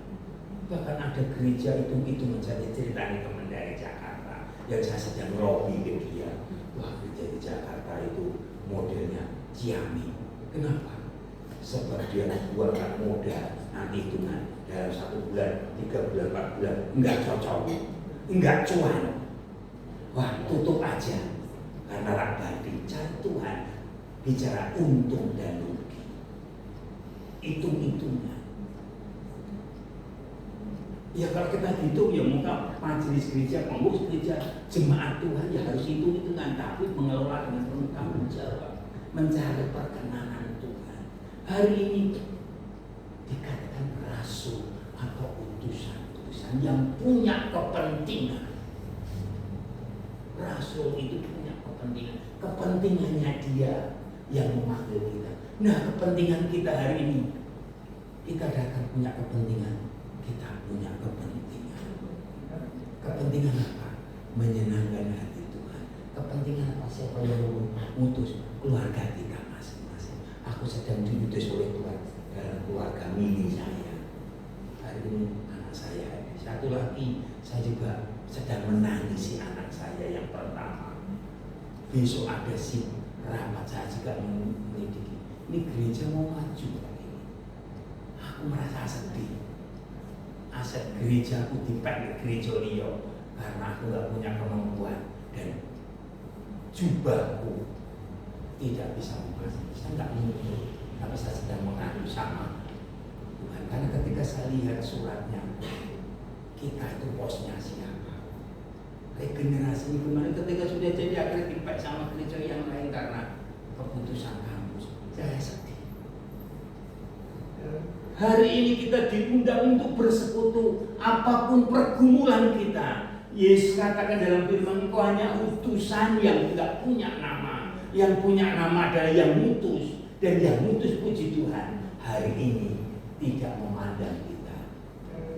Bahkan ada gereja itu menjadi cerita teman dari Jakarta yang saya sedang lobby ke dia. Wah, gereja di Jakarta itu modelnya Ciami. Kenapa? Sebab dia keluarkan modal nanti hitungan dalam 1 bulan, 3 bulan, 4 bulan enggak cocok, enggak cuan. Wah, tutup aja. Karena rakyat cari Tuhan bicara untung dan rugi, hitung-hitungnya. Ya kalau kita hitung ya muka majelis gereja, pengurus gereja, jemaat Tuhan ya harus hitung-hitungan, tapi mengelola dengan penuh tanggung jawab, mencari perkenanan Tuhan. Hari ini dikatakan rasul atau utusan-utusan yang punya kepentingan. Rasul itu punya kepentingan, kepentingannya dia yang memanggil kita. Nah, kepentingan kita hari ini, kita datang punya kepentingan. Kita punya kepentingan. Kepentingan apa? Menyenangkan hati Tuhan. Kepentingan apa? Siapa yang mengutus? Keluarga kita masing-masing. Aku sedang diutus oleh Tuhan dalam keluarga mini saya. Hari ini anak saya. Satu lagi, saya juga sedang menangisi anak saya yang pertama. Besok ada si rapat, saya juga menyelidiki. Ini gereja mau maju lagi. Aku merasa sedih. Aset gereja aku dipek gereja liya karena aku gak punya kemampuan dan jubahku tidak bisa mengasih. Saya gak menuntut, tapi saya sedang mengadu sama Tuhan. Karena ketika saya lihat suratnya, kita itu bosnya siapa? Regenerasi ini kemarin ketika sudah jadi akhirnya dipek sama gereja yang lain karena keputusan kampus. Saya sedih. Hari ini kita diundang untuk bersekutu apapun pergumulan kita. Yesus katakan dalam firman, engkau hanya utusan yang tidak punya nama. Yang punya nama adalah yang mutus. Dan yang mutus puji Tuhan hari ini tidak memandang kita.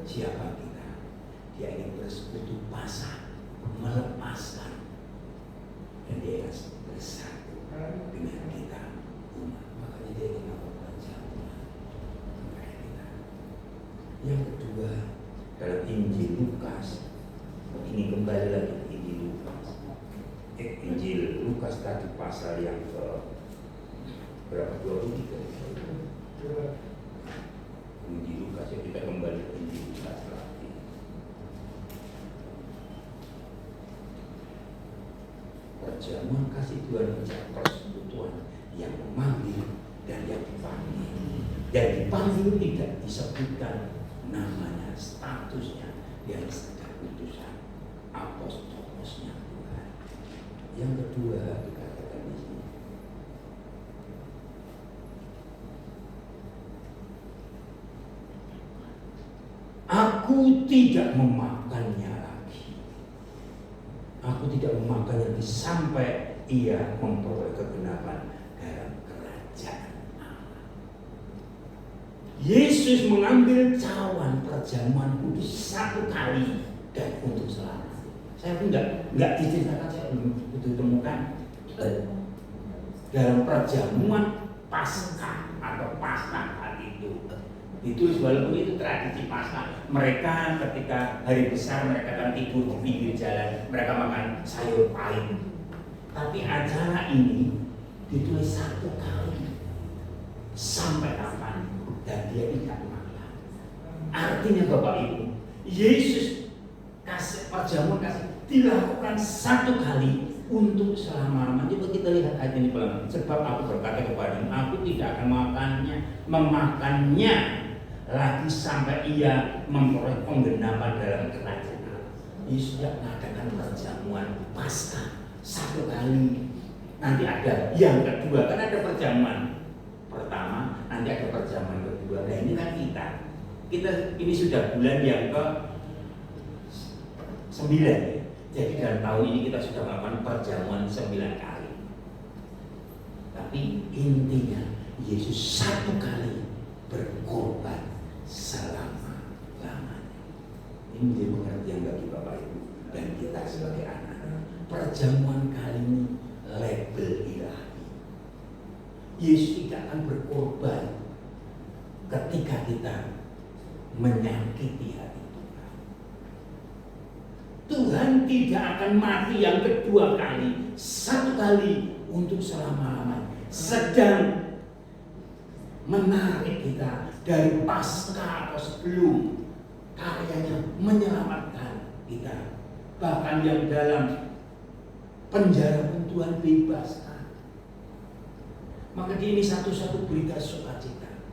Siapa kita? Dia ingin bersekutu pasang, melepaskan. Dan dia ingin bersatu dengan kita umat. Makanya dia ingin yang kedua, dalam Injil Lukas, ini kembali lagi ke Injil Lukas. Injil Lukas tadi pasal yang ke berapa? 23. Injil Lukas, ya kita kembali ke Injil Lukas lagi. Perjamuan kasih Tuhan menjadi persekutuan yang memanggil dan yang dipanggil. Dan dipanggil tidak disebutkan namanya, statusnya, yang sedang utusan apostolosnya Tuhan. Yang kedua dikatakan di sini, aku tidak memakannya lagi. Aku tidak memakannya lagi sampai ia memperoleh kebenaran dalam kerajaan Allah. Yesus mengambil cawan perjamuan kudus satu kali dan untuk selamanya. Saya pun nggak diceritakan, saya belum temukan dalam perjamuan Paskah atau Paskah hari itu. Ditulis walaupun itu tradisi Paskah. Mereka ketika hari besar mereka akan tidur di pinggir jalan, mereka makan sayur pahit. Tapi acara ini ditulis satu kali sampai kapan? Dan dia tidak makan. Artinya Bapak Ibu, Yesus kasih perjamuan dilakukan satu kali untuk selama-lamanya. Coba kita lihat ayat ini pelan. Sebab aku berkata kepadamu, aku tidak akan memakannya lagi sampai ia memperoleh penggenapan dalam kerajaan Allah. Yesus tidak mengadakan perjamuan Paskah satu kali, nanti ada yang kedua, kan ada perjamuan pertama, nanti ada perjamuan kedua. Nah ini kan kita ini sudah bulan yang ke 9 ya. Jadi dalam tahun ini kita sudah melakukan perjamuan 9 kali. Tapi intinya Yesus satu kali berkorban selama-lamanya. Ini menjadi pengertian bagi Bapak Ibu dan kita sebagai anak-anak. Perjamuan kali ini label ilahi. Yesus tidak akan berkorban ketika kita menyakiti hati Tuhan. Tuhan tidak akan mati yang kedua kali, satu kali untuk selama-lamanya. Sedang menarik kita dari pasca atau sebelum karyanya menyelamatkan kita. Bahkan yang dalam penjara pun Tuhan bebaskan. Maka ini satu-satu berita sukacita.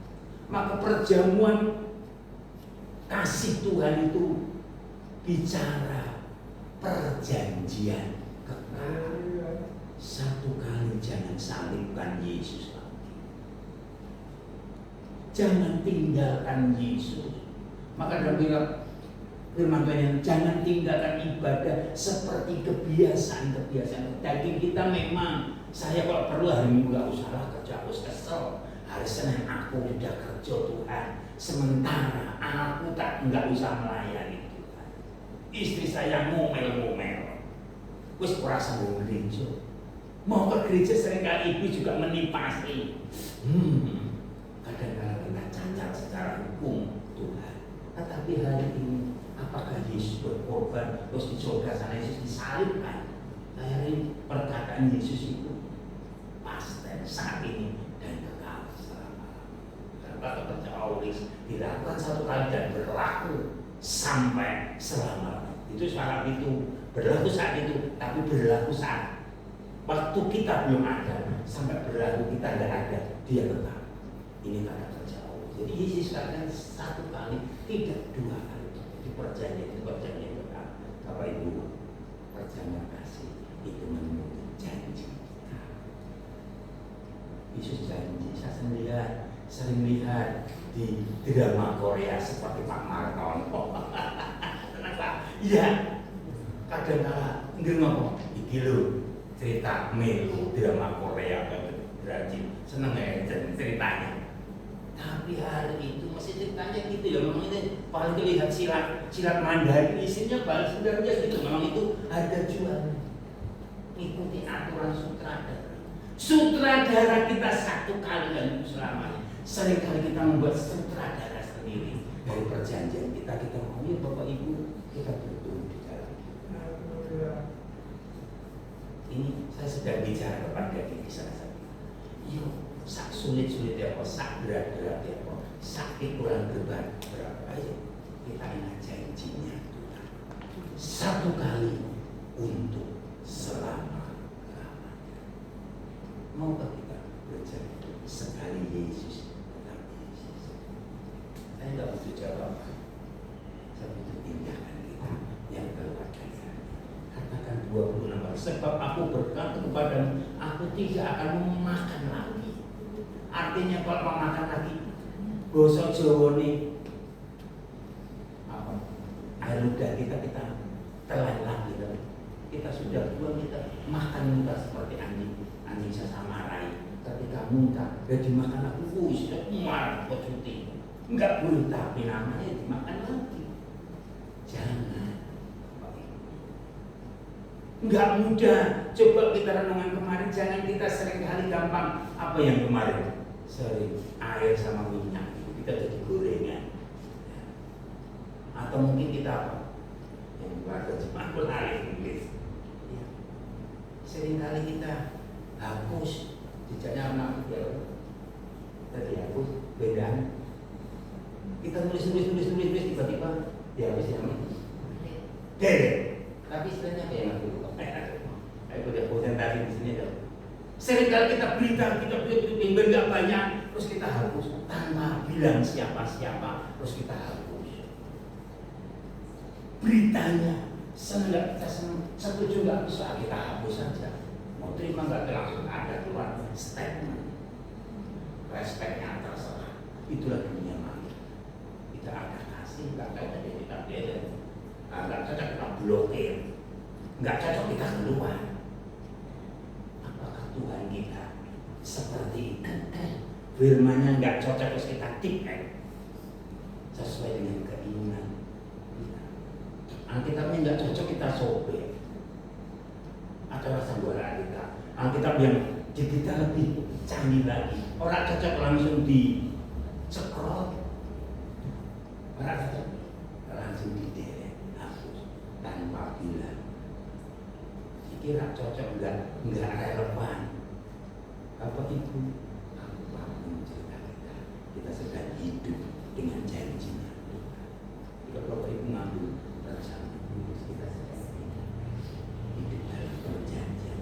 Maka perjamuan kasih Tuhan itu bicara perjanjian kekal. Satu kali jangan salibkan Yesus lagi. Jangan tinggalkan Yesus. Maka dalam firman Tuhan yang jangan tinggalkan ibadah seperti kebiasaan-kebiasaan. Daging kita memang, saya kalau perlu hari Minggu gak usah lah kerja, aku kesel. Hari Senin aku udah kerja Tuhan. Sementara aku nggak usah melayani Tuhan. Istri saya ngomel-ngomel. Wis ora sambung gereja. Mau ke gereja seringkali ibu juga menipasi. Kadang-kadang kita cacat secara hukum Tuhan. Tetapi hari ini apakah Yesus berkorban terus di surga sana Yesus disalibkan? Hari perkataan Yesus itu pasti saat ini dan kekal selama-lamanya. Kata percaulis dilakukan satu kali dan berlaku sampai selama-lamanya. Itu saat itu berlaku saat itu, tapi berlaku saat waktu kita belum ada sampai berlaku kita tidak ada, dia tetap. Ini kata terjauh. Jadi Yesus katakan satu kali, tidak dua kali. Jadi perjanjian tetap. Bapak Ibu, perjanjian kasih itu menurut janji kita. Yesus janji. Saya sering lihat di drama Korea seperti Pak Marton. Kenapa? Iya. Kadang-kadang nggak ngomong. Iki lho cerita melu drama Korea Brazil. Seneng ya ceritanya. Tapi hari itu masih ceritanya gitu ya. Memang ini paling terlihat silat Mandarin isinya balas sebenarnya gitu. Memang itu harga jual. Ikuti aturan sutradara kita satu kali dan selamanya. Seringkali kita membuat sutradara sendiri dari perjanjian kita mau ya Bapak Ibu kita butuh di dalam. Ini saya sedang bicara kepada diri saya. Yuk, sak sulit-sulit ya kok, sak berat-berat ya kok, sakit kurang berapa. Ayo kita ingat janjinya Tuhan. Satu kali untuk selama-lamanya. Maukah kita berjanji sekali Yesus tetap Yesus? Saya tidak butuh jawaban. Saya butuh tindakan kita yang keluar dari hati. Katakan 26 sebab aku berkata kepadamu, aku tidak akan memakan lagi. Artinya kalau memakan lagi, gosok Jawa nih apa? Air ludah kita telan lagi. Kita sudah buang, kita makan muntah seperti anjing sesamarai. Ketika muntah, dia dimakan lagi, sudah marah cuti. Enggak boleh, tapi namanya dimakan lagi. Jangan. Enggak mudah. Coba kita renungan kemarin, jangan kita sering kali gampang. Apa yang kemarin? Sering air sama minyak itu kita jadi gorengan. Atau mungkin kita apa? Yang bahasa Jepang air Inggris. Sering kali kita hapus jejaknya anak kita. Tadi hapus bedanya. Kita nulis tiba-tiba dihapus yang ini. Deret. Tapi istilahnya kayak nggak dulu. Ayo udah presentasi di sini dong. Seringkali kita berita nggak banyak, terus kita hapus tanpa bilang siapa-siapa, terus kita hapus. Beritanya senang nggak kita senang, setuju nggak bisa kita hapus saja. Mau terima nggak langsung ada keluar statement. Respeknya terserah. Itulah dunia maya. Kita ada kasih, nggak cocok kita beda, nggak cocok kita blokir, nggak cocok kita keluar. Apakah Tuhan kita seperti itu? Firman-Nya nggak cocok terus kita tiket sesuai dengan keinginan kita. Alkitabnya nggak cocok kita sobek atau rasa buara kita. Alkitab yang kita lebih canggih lagi. Orang cocok langsung di scroll, orang cocok langsung di delete, hapus tanpa bilang. Kira cocok enggak relevan. Apa itu? Apapun cerita kita sedang hidup dengan janjinya Tuhan. Jika Bapak Ibu ngambil bersama kita sedang hidup dalam perjanjian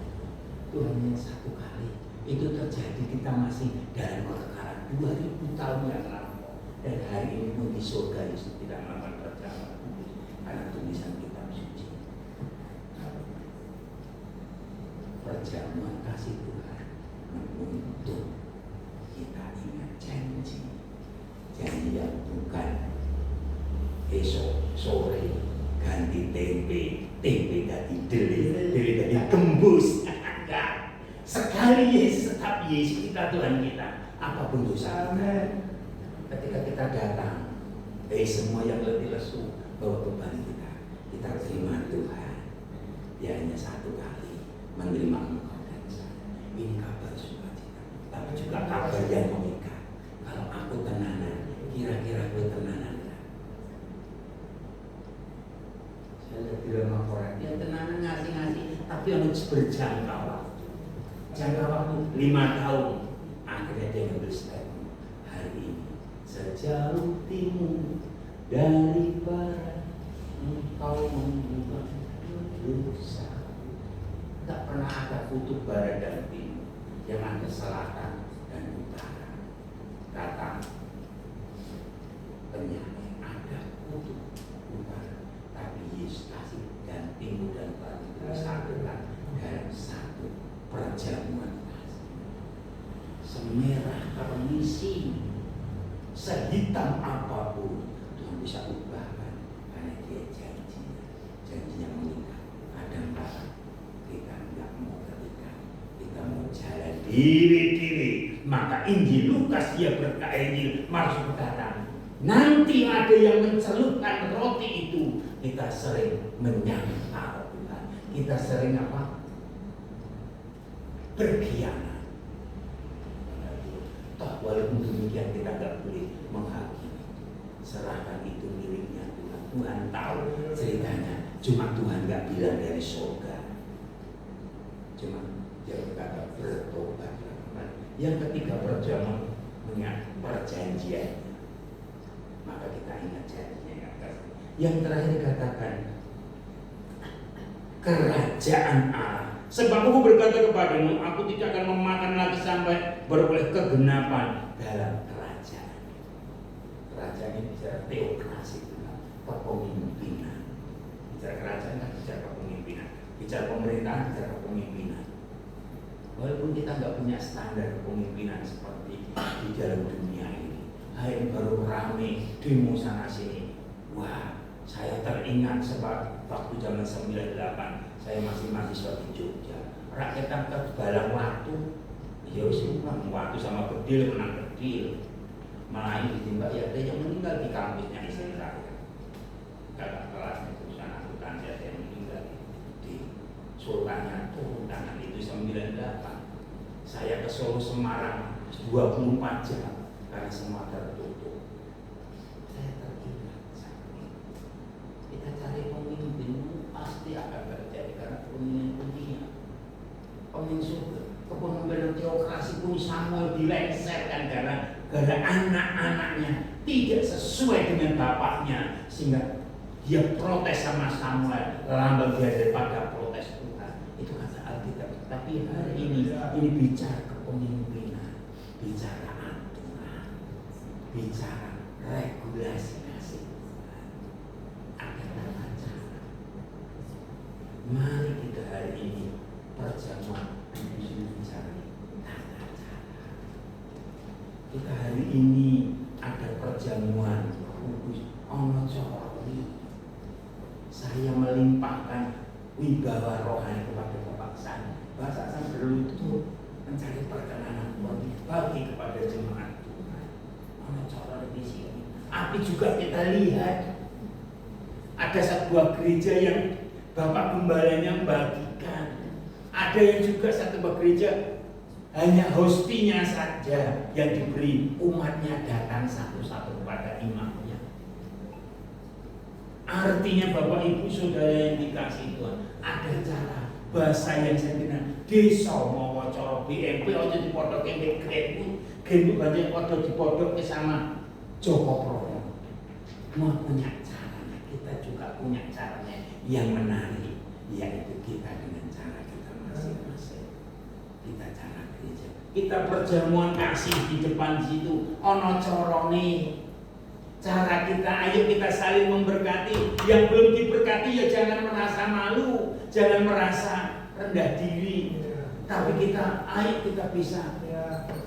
Tuhan yang satu kali itu terjadi, kita masih dalam kekekalan 2000 tahun yang lalu, dan hari ini pun di surga Yesus tidak melakukan perjalanan kudus karena tulisan kitab suci. Perjamuan kasih Tuhan menuntut kita ingat janji yang bukan esok sore ganti tempe tadi deli tadi gembus. Enggak. Sekali Yesus, tetap Yesus kita Tuhan kita, apapun dosa kita. Ketika kita datang, semua yang lebih lesu bawa beban kita terima Tuhan. Dia hanya satu kali menerima engkau dan saya. Ini kabar sukacita, tapi juga kabar yang mengikat. Kalau aku tenanan, kira-kira gue tenanan kan? Saya lihat di rumah orang, dia tenanan ngasih, tapi harus berjangka waktu. Jangka waktu 5 tahun. Akhirnya dia ngambil statement hari ini. Sejauh timur dari barat, engkau mengubah dosa. Tak pernah ada kutub barat dan timur, yang ada selatan dan utara. Datang penyakit, ada kutub utara, tapi Yesus kasih dan timur dan barat disatukan dalam satu perjamuan kasih. Semerah permisi, sehitam apapun Tuhan bisa ubahkan karena Dia janjinya mengikat. Kadang-kadang kita nggak mau terikat, kita mau jalan diri-diri. Maka Injil Lukas dia berkata, Injil Markus berkata, nanti ada yang mencelupkan roti itu. Kita sering menyangkal Tuhan, kita sering apa? Berkhianat. Toh walaupun demikian kita nggak boleh menghakimi. Serahkan itu miliknya Tuhan. Tuhan tahu ceritanya. Cuma Tuhan nggak bilang dari surga. Cuma dia berkata bertobat. Yang ketiga perjamuan mengingat perjanjian. Maka kita ingat janjinya yang atas. Yang terakhir katakan kerajaan Allah. Sebab aku berkata kepadamu, aku tidak akan memakan lagi sampai beroleh kegenapan dalam kerajaan. Kerajaan ini bicara teokrasi, kepemimpinan. Bicara kerajaan kan bicara kepemimpinan. Bicara pemerintahan, bicara kepemimpinan. Walaupun kita nggak punya standar kepemimpinan seperti di dalam dunia ini, hari ini baru rame demo sana sini. Wah, saya teringat sebab waktu zaman 98 saya masih mahasiswa di Jogja. Rakyat kan terbalang waktu, ya wis waktu sama bedil menang bedil. Melayu ditembak ya ada yang meninggal di kampusnya istri saya. Kakak kelasnya perusahaan akuntansi ada yang meninggal di Sultannya turun tangan itu 98. Saya ke Solo Semarang 24 jam karena semua tertutup. Saya teringat kita cari pemimpin pasti akan terjadi karena pemimpin surga. Kepemimpinan teokrasi pun Samuel dilengsarkan karena anak-anaknya tidak sesuai dengan bapaknya, sehingga dia protes sama Samuel, lambang dia daripada protes Tuhan. Itu kata Alkitab. Tapi Tapi hari ini bicara kepemimpinan, bicara aturan, bicara regulasi kasih Tuhan. Ada tata cara. Mari kita hari ini perjamuan bicara tata cara. Kita hari ini ada perjamuan kudus ono cori. Saya melimpahkan wibawa rohani kepada Bapak saya. Bapak saya berlutut mencari perkenanan Tuhan bagi kepada jemaat Tuhan. Ono cori di sini. Tapi juga kita lihat ada sebuah gereja yang Bapak gembalanya membagikan. Ada yang juga satu buah gereja hanya hostinya saja yang diberi, umatnya datang satu-satu kepada imamnya. Artinya Bapak Ibu Saudara yang dikasih Tuhan, ada cara bahasa yang saya kenal. Desa mau cara BMP aja dipodok ke Gembuk banyak foto dipodok ke sama Joko Prono. Mau punya caranya, kita juga punya caranya yang menarik, yaitu kita dengan cara kita masing-masing. Kita cara gereja, kita perjamuan kasih di depan situ, ono corone. Cara kita, ayo kita saling memberkati. Yang belum diberkati ya jangan merasa malu, jangan merasa rendah diri. Tapi kita, ayo kita bisa.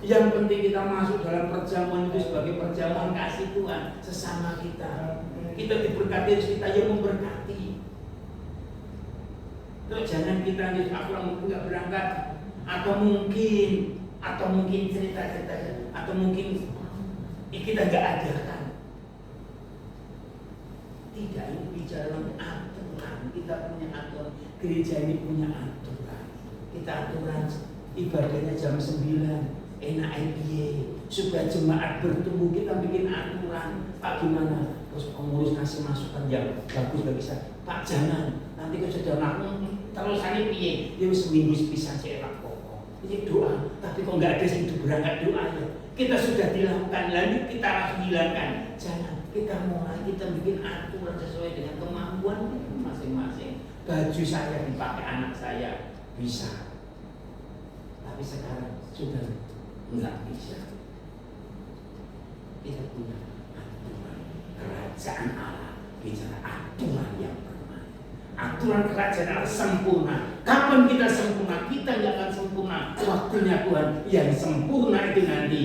Yang penting kita masuk dalam perjamuan itu sebagai perjamuan kasih Tuhan sesama kita. Kita diberkati, kita yang memberkati. Terus jangan kita aku nggak berangkat, atau mungkin cerita-cerita, atau mungkin kita nggak adakan. Tidak, ini bicara tentang aturan. Kita punya aturan, gereja ini punya aturan. Kita aturan ibadahnya jam 9. Enak piye supaya jemaat bertumbuh, kita bikin aturan. Pak gimana? Terus pengurus ngasih masukan yang bagus bagi saya. Pak jangan, nanti kalau sudah ngaku terus hari piye, dia seminggu sepisan saya Pak pokok. Ini doa, tapi kok nggak ada yang berangkat doa ya. Kita sudah dilakukan, lalu kita harus hilangkan. Jangan, kita mulai kita bikin aturan sesuai dengan kemampuan masing-masing. Baju saya dipakai anak saya bisa, tapi sekarang sudah nggak bisa. Kita punya aturan kerajaan Allah, bicara aturan yang bermain. Aturan kerajaan Allah sempurna. Kapan kita sempurna? Kita nggak akan sempurna. Waktunya Tuhan yang sempurna itu nanti.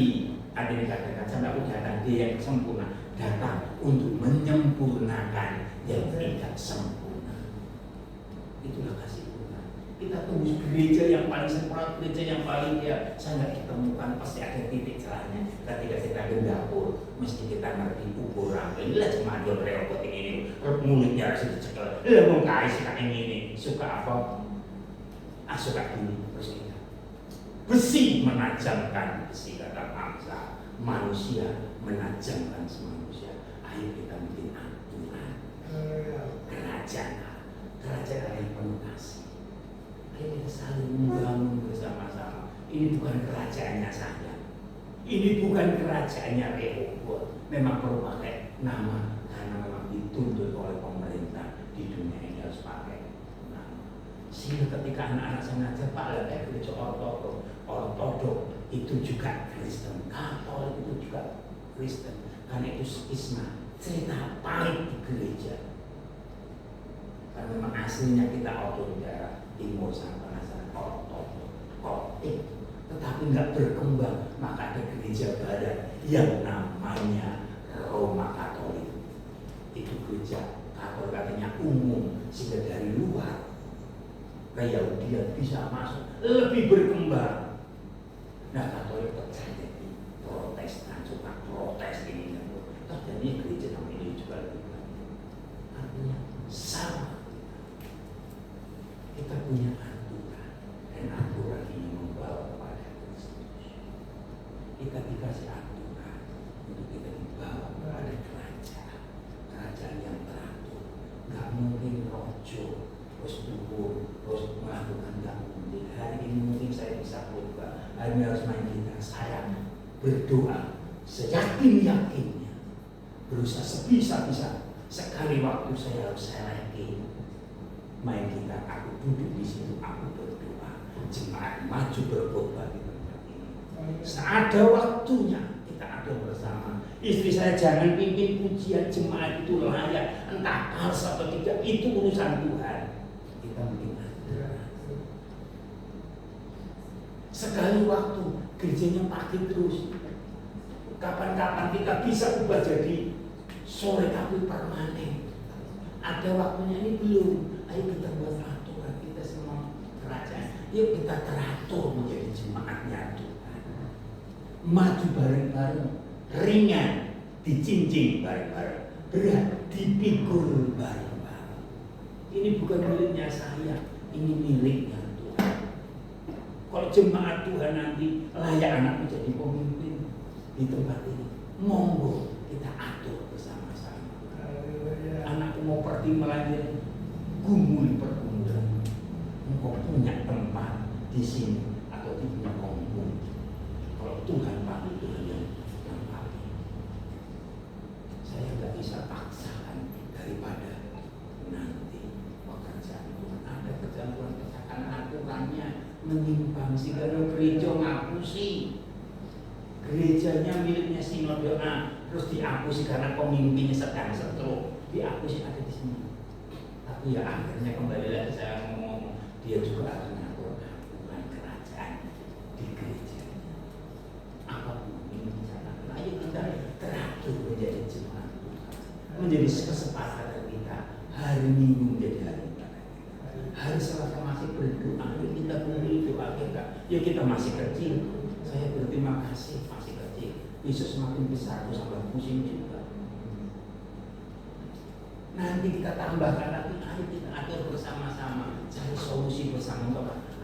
Ada yang katakan sampai aku datang, dia yang sempurna datang untuk menyempurnakan yang tidak sempurna. Itulah kasih Tuhan. Kita tunggu gereja yang paling sempurna, gereja yang paling dia sangat ditemukan, pasti ada titik celahnya. Ketika kita ke dapur, mesti kita ngerti ukuran. Inilah cuma jual reokot ini, mulutnya harus dicekel. Mau kasih kayak ini, suka apa? Suka ini terus kita. Besi menajamkan besi, kata bangsa. Manusia menajamkan manusia. Ayo kita bikin aturan. Kerajaan yang penuh kasih. Ayo kita saling membangun bersama-sama. Ini bukan kerajaannya saya. Ini bukan kerajaannya Rehoboam. Memang perlu pakai nama karena memang dituntut oleh pemerintah di dunia ini harus pakai nama. Sehingga ketika anak-anak saya ngajar, Pak, kayak gereja ortodok itu juga Kristen, Katolik itu juga Kristen. Karena itu skisma, cerita pahit di gereja. Karena memang aslinya kita ortodok Timur sama Nasrani ortodok, Koptik, tetapi nggak berkembang. Maka ada gereja barat yang namanya Roma Katolik. Itu gereja Katolik katanya umum, sehingga dari luar Yahudian bisa masuk, lebih berkembang. Nah, Katolik terjadi Protestan, suka protes ini dan itu. Terjadi gereja namanya ini juga lebih banyak. Artinya sama kita punya aturan, dan aturan ini membawa kepada Kristus. Kita dikasih aturan untuk kita dibawa kepada kerajaan yang teratur. Gak mungkin rojo terus turun, terus melakukan gak mungkin. Hari ini mungkin saya bisa berubah. Hari ini harus main kita. Saya berdoa seyakin-yakinnya, berusaha sebisa-bisa. Sekali waktu saya harus selekin main kita. Aku duduk di situ, aku berdoa. jemaat maju berkhotbah di tempat ini. Seada waktunya kita ada bersama. Istri saya jangan pimpin pujian jemaat itu layak, entah harus atau tidak, itu urusan Tuhan. Kita mungkin ada. Sekali waktu gerejanya pagi terus. Kapan-kapan kita bisa ubah jadi sore tapi permanen. Ada waktunya ini belum. Ayo kita buat aturan, kita semua kerajaan. Yuk kita teratur menjadi jemaatnya Tuhan. Maju bareng-bareng, ringan dicincing bareng-bareng, berat dipikul bareng-bareng. Ini bukan miliknya saya, ini miliknya Tuhan. Kalau jemaat Tuhan nanti layak anak menjadi pemimpin di tempat ini, monggo kita atur bersama-sama. Anakku mau pergi melahirkan, gumul pergumulan. Engkau punya tempat di sini atau di kampung. Kalau Tuhan panggil, Tuhan yang panggil. Saya nggak bisa paksakan daripada nanti pekerjaan Tuhan. Ada pekerjaan Tuhan kerjakan aturannya menyimpang sehingga gereja ngapusi. Gerejanya miliknya sinode A, terus diakusi karena pemimpinnya sedang stroke, diakusi ada di sini. Tapi ya akhirnya kembali lagi saya ngomong, dia juga akan mengatur aturan kerajaan di gereja. Apapun ini di sana, ayo kita teratur menjadi jemaat Tuhan, menjadi kesepakatan kita. Hari Minggu menjadi hari ibadah kita. Hari Selasa masih berdoa, yuk kita kumpul doa kita. Yuk kita masih kecil. Saya berterima kasih masih kecil. Yesus semakin besar, aku sampai pusing juga. Nanti kita tambahkan lagi, ayo kita atur bersama-sama, cari solusi bersama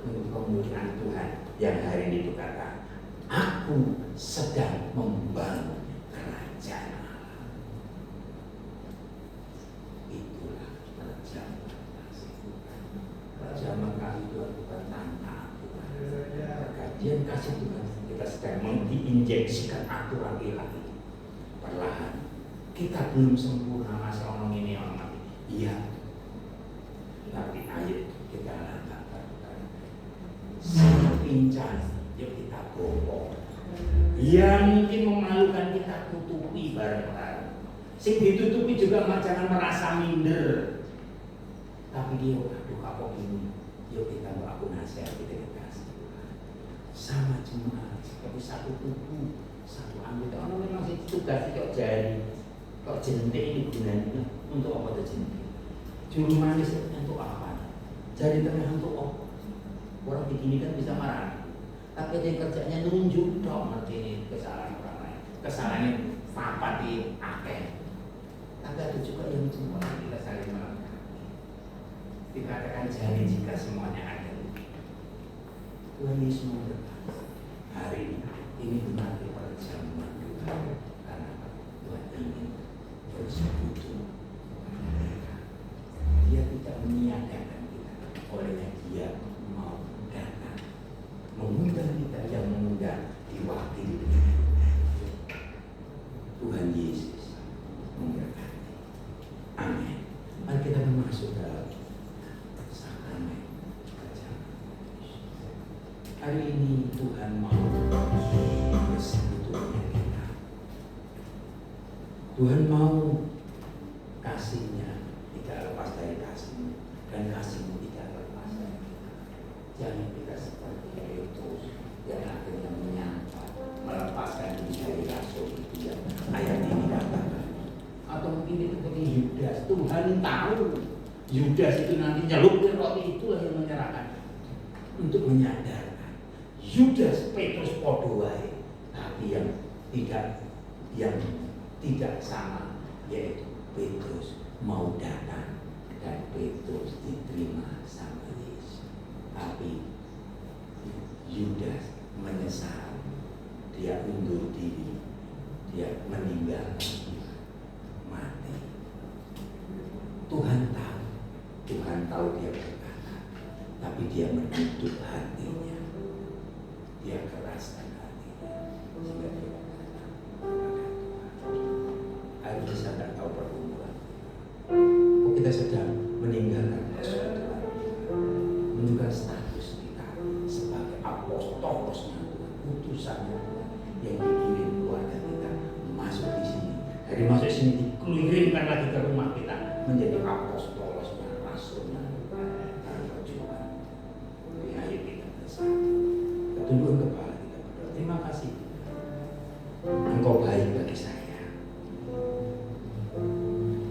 untuk kemuliaan Tuhan yang hari ini berkata, aku sedang membangun kerajaan Allah. Itulah perjamuan kasih Tuhan. Perjamuan kasih Tuhan bukan tanpa aturan. Perjanjian kasih Tuhan kita sedang diinjeksikan aturan ilahi. Perlahan kita belum sempurna, masih orang ini orang mati. Iya, tapi ayo kita lakukan. Sepincan, yuk kita bongkok. Yang mungkin memalukan kita tutupi bareng-bareng. Sing ditutupi juga jangan merasa minder. Tapi dia, aduh kapok ini. Yuk kita aku nasihat kita kasih. Sama jemaat seperti satu tubuh, satu anggota. Orang memang tugas kok jari. Kok jentik ini gunanya untuk apa tuh jentik? Juru manis untuk apa? Jari tengah untuk apa? Orang begini kan bisa marah. Tapi dia kerjanya nunjuk dong, ngerti ini kesalahan orang lain. Kesalahannya apa di akeh. Tapi ada juga yang semua kita saling melengkapi. Dikatakan jari jika semuanya ada. Tuhan Yesus memberkati hari ini menanti perjamuan Tuhan karena Tuhan ingin bersekutu dengan mereka. Dia tidak meniadakan kita, olehnya dia mau datang mengundang kita yang mengundang diwakili. Tuhan Yesus memberkati. Amin. Mari kita masuk dalam sakramen perjamuan. Hari ini Tuhan mau bersekutu dengan kita. Tuhan mau kasihnya tidak lepas dari kasihmu, dan kasihmu tidak lepas dari kita. Jangan kita seperti Petrus yang akhirnya menyangkal, melepaskan diri dari rasul itu yang ayat ini katakan. Atau mungkin itu seperti Yudas. Tuhan tahu Yudas itu nanti nyelupin roti, itulah yang menyerahkan untuk menyadarkan Yudas Petrus podo wae, tapi yang tidak sama, yaitu Petrus mau datang dan Petrus diterima sama Yesus. Tapi Yudas menyesal, dia undur diri, dia meninggalkan Tuhan, mati. Tuhan tahu dia berkata, tapi dia menutup hatinya, dia keraskan hatinya, sehingga dia berkata, hari ini saya tidak tahu pergumulan kita sedang meninggalkan persekutuan, menunjukkan status kita utusannya yang dikirim keluarga kita masuk di sini. Dari masuk sini dikirimkan lagi ke rumah kita menjadi apostolosnya, rasulnya, dalam perjuangan. Ayo kita bersama. Tundukkan kepala kita berdoa. Terima kasih. Engkau baik bagi saya.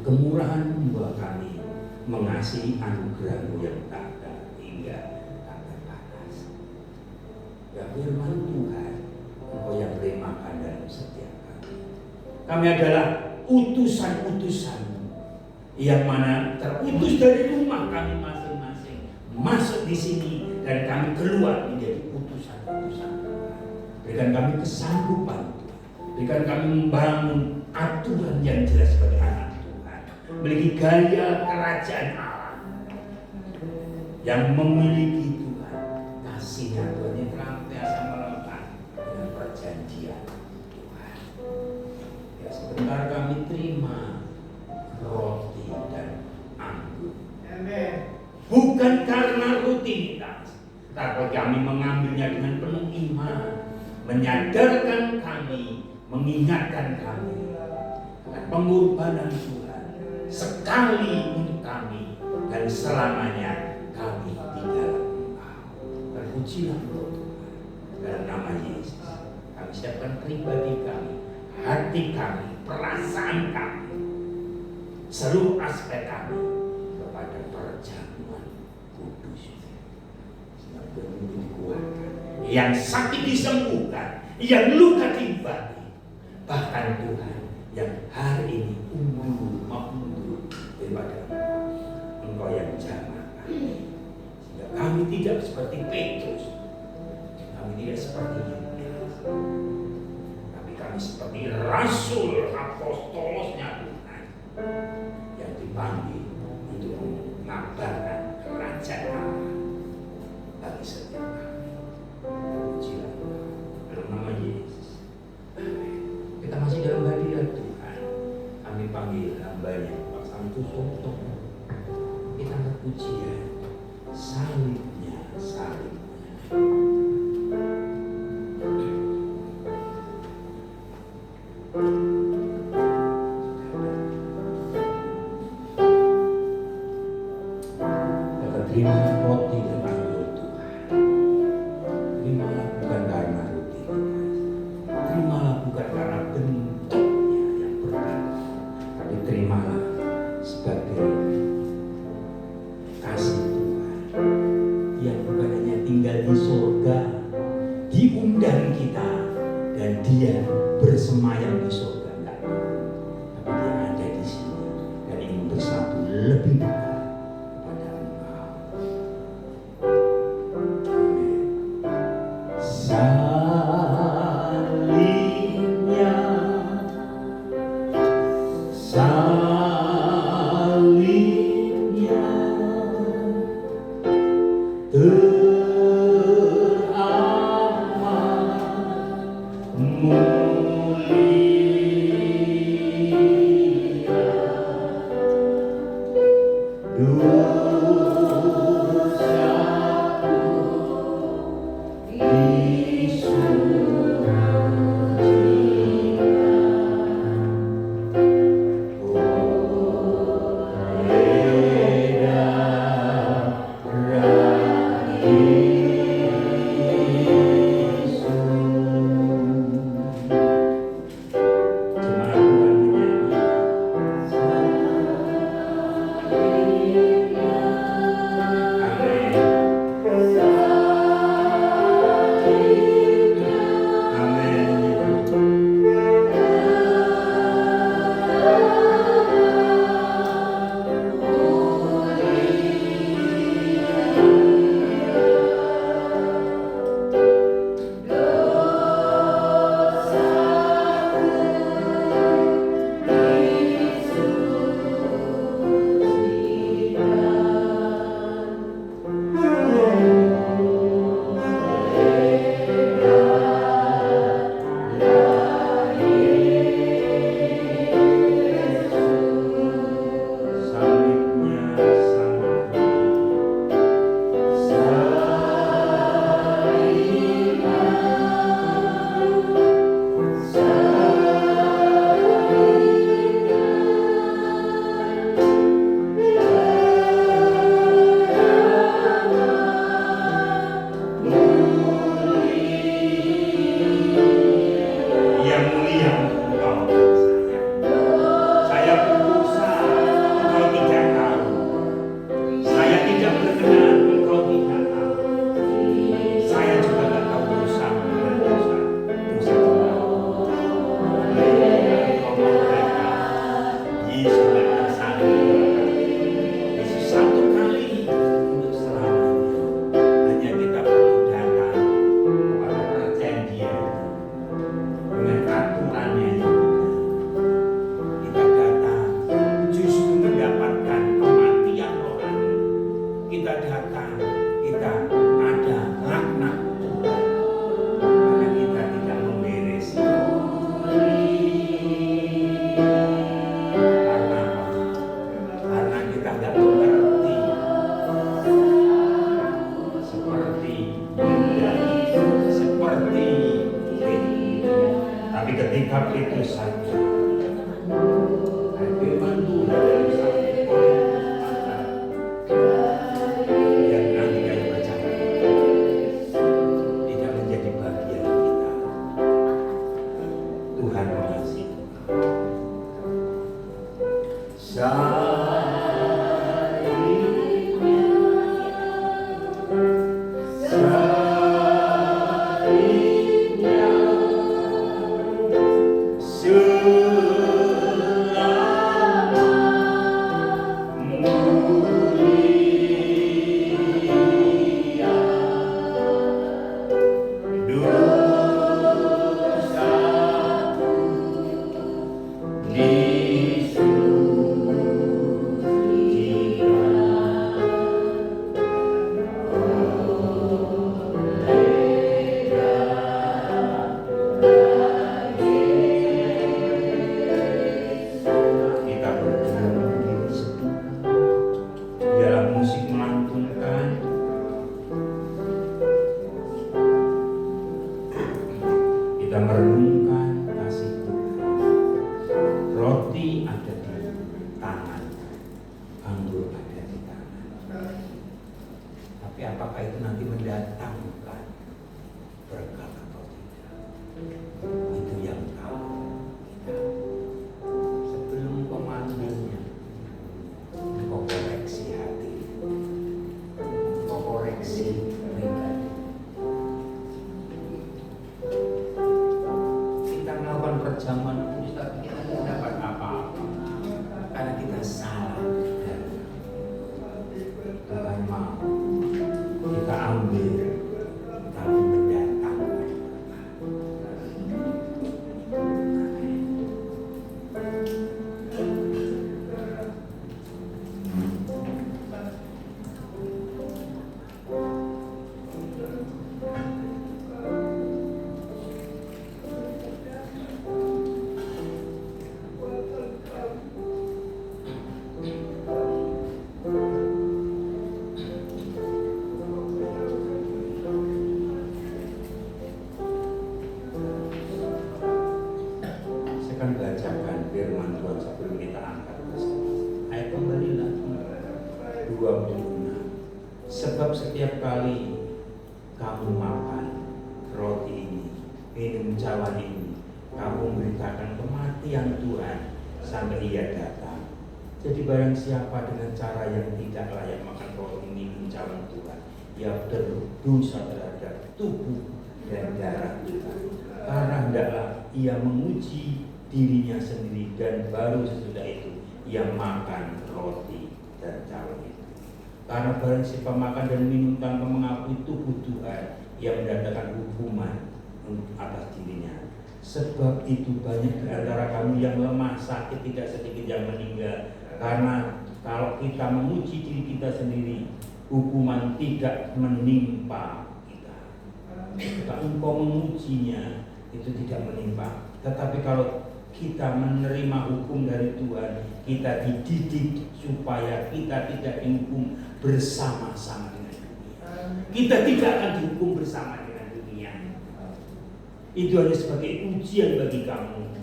Kemurahan membuat kami mengasihi anugerah-Mu yang tak ada hingga tak terbatas. Ya firman Tuhan, Engkau yang remakan dalam setiap kami. Kami adalah utusan-utusan-Mu yang mana terutus dari rumah kami masing-masing masuk di sini dan kami keluar menjadi utusan-utusan Tuhan. Berikan kami kesanggupan Tuhan. Berikan kami membangun aturan yang jelas sebagai anak Tuhan. Memiliki gaya kerajaan Allah yang memiliki Tuhan kasihnya Tuhan yang senantiasa melekat dengan perjanjian Tuhan. Ya sebentar kami terima roti dan anggur. Bukan karena rutinitas, tapi kami mengambilnya dengan penuh iman, menyadarkan kami, mengingatkan kami akan pengorbanan Tuhan sekali untuk kami dan selamanya kami di dalam Engkau. Terpujilah Engkau Tuhan. Dalam nama Yesus kami siapkan pribadi kami, hati kami, perasaan kami, seluruh aspek kami kepada perjamuan kudus. Sehingga benar-benar dikuatkan, yang sakit disembuhkan, yang luka diobati, bahkan Tuhan yang hari ini mundur daripada Engkau yang jamahkan. Sehingga kami tidak seperti Petrus, kami tidak seperti Yudas, tapi kami seperti rasul apostolosnya Tuhan yang dipanggil untuk mengabarkan kerajaan Allah bagi setiap kami. Pujilah Tuhan dalam nama Yesus. Kita masih dalam hadirat Tuhan. Kami panggil hamba-Nya Pak Santo Soto. Kita berpujian salibnya, salibnya. Terima roti dan anggur Tuhan. Terimalah bukan karena rutinitas, terimalah bukan karena bentuknya yang berbeda, tapi terimalah sebagai kasih Tuhan yang bukan hanya tinggal di surga, diundang kita dan Dia bersemayam di surga, enggak, tapi Dia ada di sini dan ingin bersatu lebih dekat. Tapi ketika Petrus saja firman Tuhan yang disampaikan oleh mata yang nanti kami bacakan tidak menjadi bagian kita. Tuhan mengasihi. Kita merenungkan kasih Tuhan. Roti ada di tangan, anggur ada di tangan. Tapi apakah itu nanti mendatangkan berkat atau tidak? Itu yang tahu kita. Sebelum pemanggilnya, kau koreksi hati, kau koreksi pribadi. Perjamuan kudus tapi kita tidak dapat apa-apa karena kita salah. Tuhan mau kita ambil tapi mendatangkan. Bacakan firman Tuhan sebelum kita angkat bersama. Ayat kembalilah 26. Sebab setiap kali kamu makan roti ini, minum cawan ini, kamu memberitakan kematian Tuhan sampai Ia datang. Jadi barang siapa dengan cara yang tidak layak makan roti minum cawan Tuhan, ia berdosa terhadap tubuh dan darah Tuhan. Karena hendaklah ia menguji dirinya sendiri dan baru sesudah itu ia makan roti dan cawan itu. Karena barang siapa makan dan minum tanpa mengakui tubuh Tuhan, ia mendatangkan hukuman atas dirinya. Sebab itu banyak di antara kamu yang lemah, sakit, tidak sedikit yang meninggal. Karena kalau kita memuji diri kita sendiri, hukuman tidak menimpa kita. Jika engkau memujinya, itu tidak menimpa. Tetapi kalau kita menerima hukum dari Tuhan, kita dididik supaya kita tidak dihukum bersama-sama dengan dunia. Kita tidak akan dihukum bersama dengan dunia. Itu hanya sebagai ujian bagi kamu.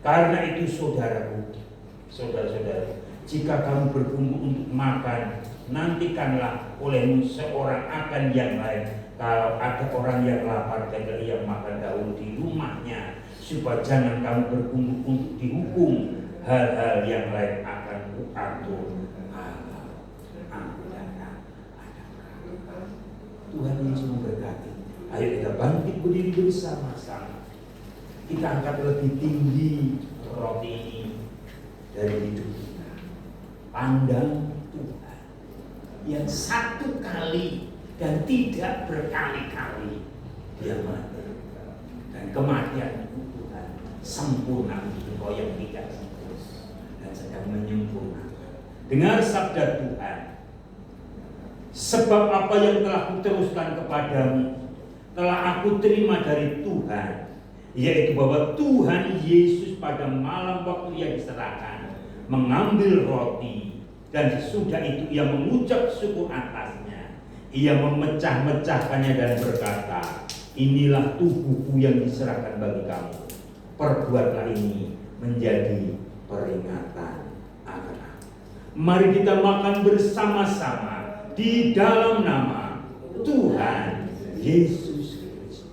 Karena itu saudaraku, saudara-saudara, jika kamu berkumpul untuk makan, nantikanlah olehmu seorang akan yang lain. Kalau ada orang yang lapar, jangan ia makan dahulu di rumahnya, supaya jangan kamu berkumpul untuk dihukum. Hal-hal yang lain akan kuatur kalau aku datang ada perang. Tuhan Yesus memberkati. Ayo kita bangkit berdiri bersama-sama. Kita angkat lebih tinggi roti ini dari hidup kita. Pandang Tuhan yang satu kali dan tidak berkali-kali dia mati, dan kematian Tuhan sempurna untuk engkau yang tidak sempurna dan sedang menyempurnakan. Dengar sabda Tuhan, sebab apa yang telah kuteruskan kepadamu telah aku terima dari Tuhan, yaitu bahwa Tuhan Yesus pada malam waktu ia diserahkan mengambil roti, dan sesudah itu ia mengucap syukur atasnya, ia memecah-mecahkannya dan berkata, inilah tubuhku yang diserahkan bagi kamu. Perbuatlah ini menjadi peringatan akan aku. Mari kita makan bersama-sama di dalam nama Tuhan Yesus Kristus.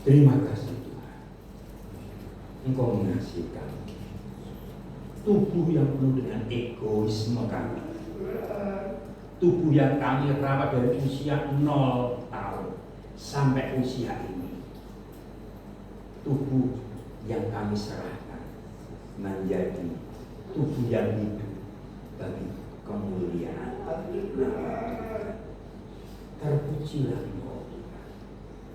Terima kasih Tuhan, Engkau mengasihi kami. Tubuh yang penuh dengan egoisme kami, tubuh yang kami rawat dari usia 0 tahun sampai usia ini, tubuh yang kami serahkan menjadi tubuh yang hidup bagi kemuliaan nama Tuhan. Terpujilah Engkau Tuhan.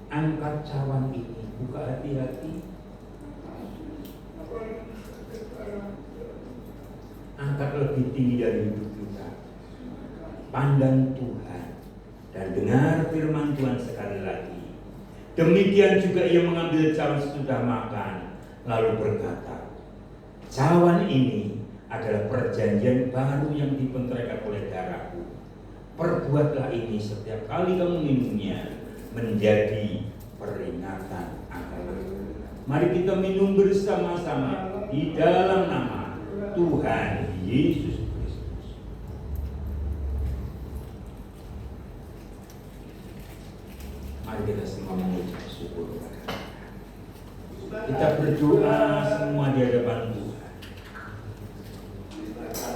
Angkat cawan ini, buka hati-hati, angkat lebih tinggi dari hidup kita. Pandang Tuhan dan dengar firman Tuhan sekali lagi. Demikian juga ia mengambil cawan sesudah makan, lalu berkata, cawan ini adalah perjanjian baru yang dibenteraikan oleh darahku. Perbuatlah ini setiap kali kamu minumnya menjadi peringatan akan aku. Mari kita minum bersama-sama di dalam nama Tuhan Yesus Kristus. Mari kita semua mengucap syukur kepada Tuhan. Kita berdoa semua di hadapan Tuhan.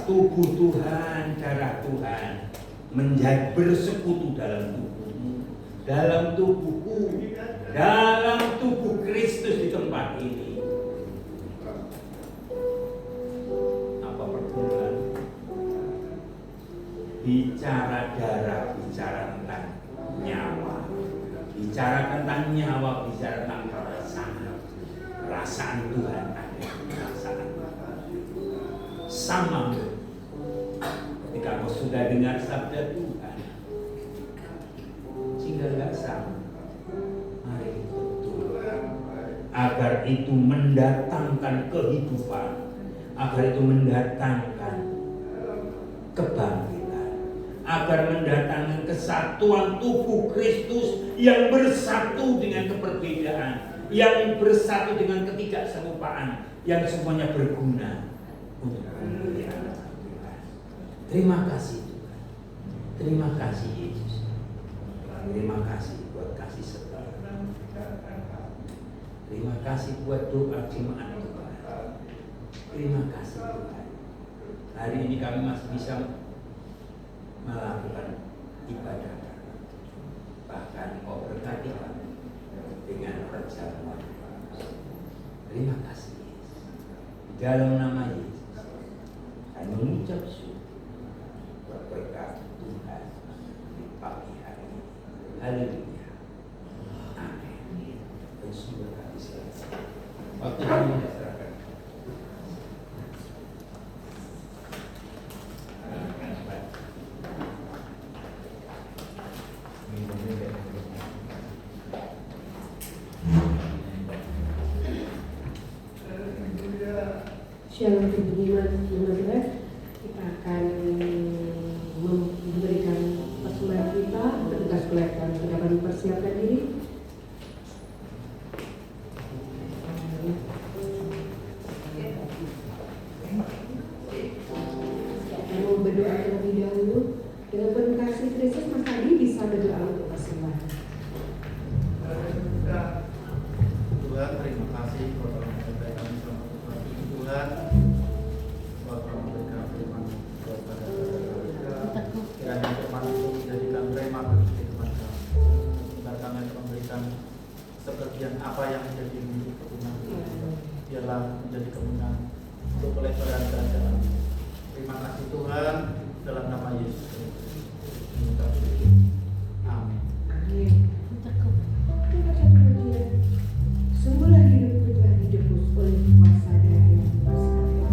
Tubuh Tuhan, darah Tuhan menjadi bersekutu dalam tubuhmu, dalam tubuhku, dalam tubuh Kristus di tempat ini. Apa pergumulan? Bicara darah, bicara tentang nyawa. Bicara tentang nyawa, bicara tentang perasaan. Perasaan Tuhan ada, perasaan sama. Ketika kau sudah dengar sabda Tuhan, sehingga tidak sama, mari betul agar itu mendatangkan kehidupan, agar itu mendatangkan kebangkitan, agar mendatangkan kesatuan tubuh Kristus yang bersatu dengan keperbedaan, yang bersatu dengan ketidakserupaan, yang semuanya berguna untuk kemuliaan Tuhan. Terima kasih Tuhan. Terima kasih Yesus. Terima kasih buat kasih setia. Terima kasih buat doa jemaat Tuhan. Terima kasih Tuhan. Hari ini kami masih bisa melakukan ibadah. Bahkan Kau berkati kami dengan perjamuan. Terima kasih Yesus. Di dalam nama Yesus, kami mengucap syukur berkat Tuhan di pagi hari ini. Haleluya. Amin. Bersyukur kami selesai. Waktu kami serahkan. Shalom Kebenaran 15, kita akan memberikan persembahan kita. Petugas pelayanan sudah mempersiapkan diri. Kita mau berdoa terlebih dahulu. Dengan penuh kasih Kristus, Mas Adi bisa berdoa untuk persembahan. Tuhan, terima kasih buat orang-orang kami selama Tuhan, buat orang-orang firman buat pada kiranya firman itu menjadikan rema bagi kehidupan kami. Agar kami memberikan sepertian apa yang menjadi milik kebenaran biarlah menjadi kebenaran untuk pelebaran kerajaan. Terima kasih Tuhan, dalam nama Yesus Kristus. Amin. Amin. Semula hidupku telah ditebus oleh kuasa darah yang bersedia.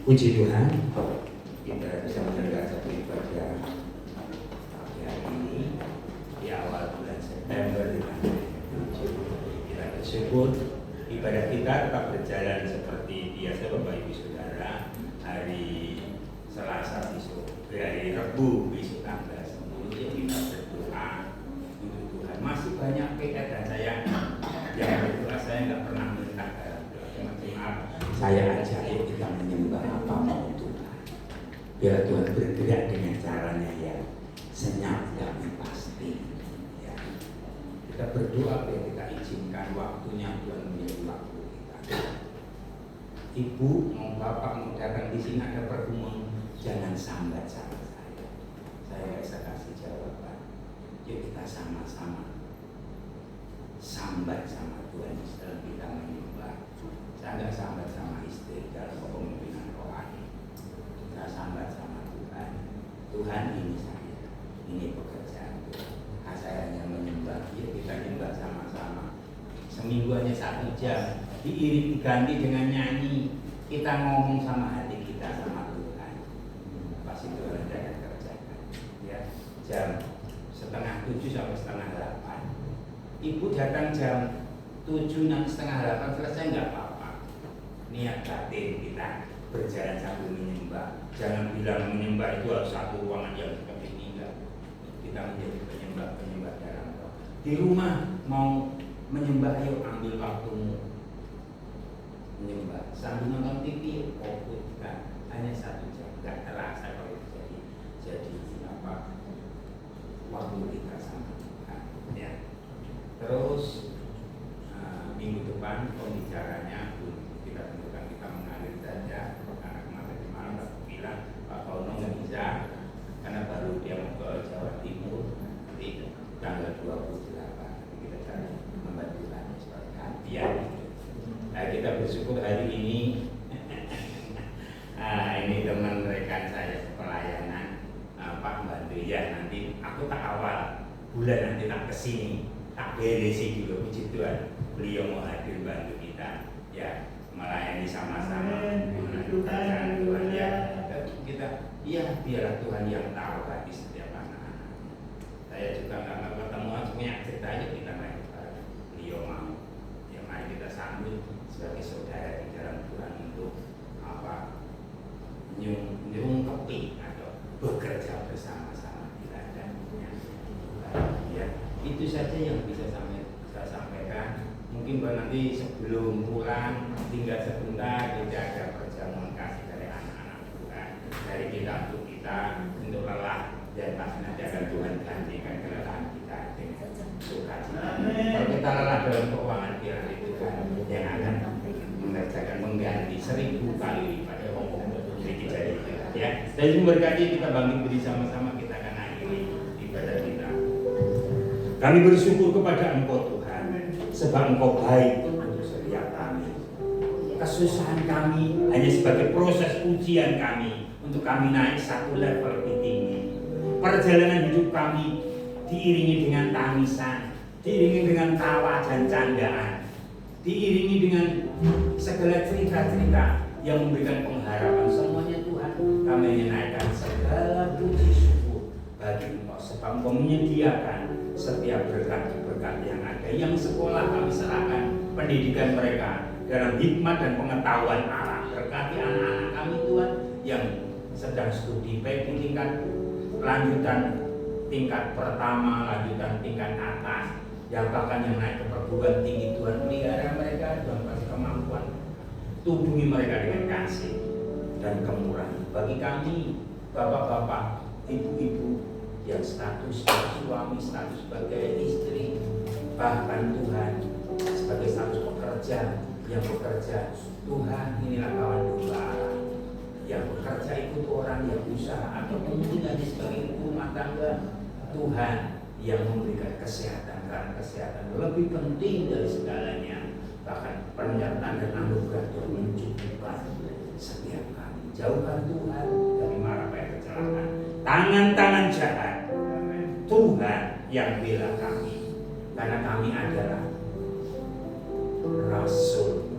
Puji Tuhan, kita bisa mendengar satu ibadah pagi hari ini di awal bulan September dengan kita bersyukur ibadah kita tetap berjalan seperti biasa Bapak Ibu Saudara. Hari Selasa besok, hari Rabu besok tanggal 10 ya kita berdoa untuk Tuhan. Masih banyak PR dan saya yang berdoa, saya nggak pernah minta maaf. Saya ajak kita menyembah apa mau Tuhan. Biar Tuhan bergerak dengan caranya yang senyap dan pasti. Ya. Kita berdoa biar kita izinkan waktunya Tuhan menjadi waktu kita. Ibu mau bapak mau datang di sini ada pertemuan, jangan sambat sama saya. Saya nggak bisa kasih jawaban. Yuk kita sama-sama sambat sama Tuhan setelah kita menyembah. Saya nggak sambat sama istri dalam kepemimpinan rohani. Kita sambat sama Tuhan. Tuhan ini saya, ini pekerjaan Tuhan. Saya hanya menyembah, ya kita nyembah sama-sama. Seminggu hanya 1 jam, diiring diganti dengan nyanyi. Kita ngomong sama hati kita sama Tuhan. Pasti Tuhan akan kerjakan. Ya, jam 7:30 sampai 7:30. Ibu datang jam 7, 7:30 selesai nggak apa-apa. Niat batin kita berjalan sambil menyembah. Jangan bilang menyembah itu harus satu ruangan yang seperti ini. Enggak. Kita menjadi penyembah dalam roh. Di rumah mau menyembah, yuk ambil waktumu menyembah. Sambil nonton TV, fokus kita hanya 1 jam. Enggak terasa kalau itu jadi apa waktu kita sama Tuhan. Ya. Terus minggu depan pembicaranya kita tentukan, kita mengalir saja karena kemarin di malam aku bilang Pak Pauno nggak bisa karena baru dia mau ke Jawa Timur nanti tanggal 28 nanti kita cari membantukannya seperti gantian. Nah, kita bersyukur hari ini ini teman rekan saya pelayanan Pak bantu ya, nanti aku tak awal bulan nanti tak kesini tak beresi dulu, puji Tuhan beliau mau hadir bantu kita ya, melayani sama-sama pekerjaan Tuhan ya. Kita ya biarlah Tuhan yang tahu hati setiap anak-anak. Saya juga nggak ketemu semuanya cerita aja kita naik beliau mau ya, mari kita sambut sebagai saudara di dalam Tuhan untuk apa nyungkepi atau bekerja bersama-sama di ladangnya ya. Itu saja yang bisa saya sampaikan. Mungkin nanti sebelum pulang tinggal sebentar kita ada perjamuan kasih dari anak-anak Tuhan, dari kita untuk kita untuk lelah, dan pasti nanti akan Tuhan gantikan kelelahan kita dengan sukacita. Kalau kita lelah dalam keuangan, biar itu Tuhan yang akan mengerjakan mengganti 1000 kali lipat sedikit saja ya. Dan memberkati kita bangkit berdiri sama-sama, kita akan akhiri ibadah kita. Kami bersyukur kepada Engkau Tuhan, sebab Engkau baik untuk setiap kami. Kesusahan kami hanya sebagai proses ujian kami untuk kami naik 1 level lebih tinggi. Perjalanan hidup kami diiringi dengan tangisan, diiringi dengan tawa dan candaan, diiringi dengan segala cerita-cerita yang memberikan pengharapan. Semuanya Tuhan, kami menaikkan segala puji syukur bagi Engkau, sebab Engkau menyediakan setiap berkat-berkat yang ada. Yang sekolah kami serahkan pendidikan mereka dalam hikmat dan pengetahuan Allah. Berkati anak-anak kami Tuhan yang sedang studi baik di tingkat lanjutan, tingkat pertama, lanjutan tingkat atas, yang bahkan yang naik ke perguruan tinggi. Tuhan pelihara mereka, Tuhan kasih kemampuan, tubuhi mereka dengan kasih dan kemurahan. Bagi kami bapak-bapak, ibu-ibu yang status suami, status sebagai istri, bahkan Tuhan sebagai status pekerja yang bekerja, Tuhan inilah kawan domba Allah yang bekerja ikut orang yang usaha atau mungkin hanya sebagai ibu rumah tangga. Tuhan yang memberikan kesehatan, karena kesehatan lebih penting dari segalanya. Bahkan penyertaan dan anugerah Tuhan mencukupkan setiap kami. Jauhkan Tuhan dari mara bahaya kecelakaan, tangan-tangan jahat. Tuhan yang bela kami, karena kami adalah rasul,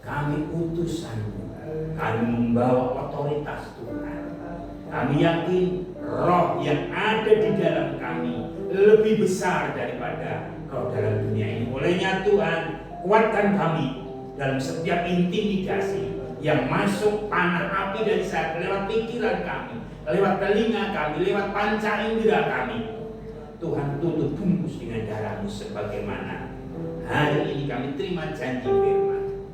kami utusan-Mu, Kami membawa otoritas Tuhan. Kami yakin roh yang ada di dalam kami lebih besar daripada roh dalam dunia ini. Olehnya Tuhan, kuatkan kami dalam setiap intimidasi yang masuk panah api dari saat lewat pikiran kami, lewat telinga kami, lewat panca indera kami. Tuhan tutup bungkus dengan darah-Mu sebagaimana hari ini kami terima janji firman.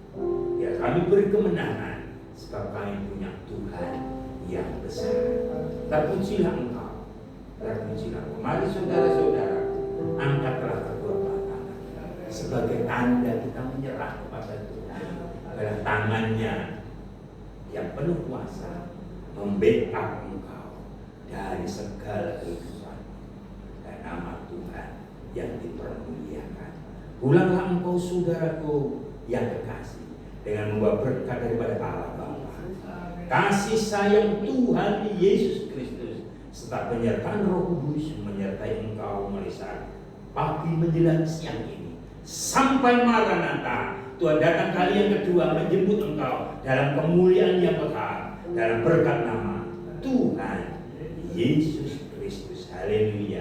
Ya, kami beri kemenangan sebab kami punya Tuhan yang besar. Terpujilah Engkau, terpujilah Engkau. Mari saudara-saudara, angkatlah kedua belah tangan sebagai tanda kita menyerah kepada Tuhan. Adalah tangannya yang penuh kuasa membackup engkau dari segala kehidupan dan nama Tuhan yang dipermuliakan. Pulanglah engkau saudaraku yang kekasih dengan membawa berkat daripada Allah Bapa, kasih sayang Tuhan Yesus Kristus, serta penyertaan Roh Kudus menyertai engkau mulai saat pagi menjelang siang ini sampai Maranatha. Tuhan datang kali yang kedua menjemput engkau dalam kemuliaan yang kekal dalam berkat nama Tuhan Yesus Kristus. Haleluya.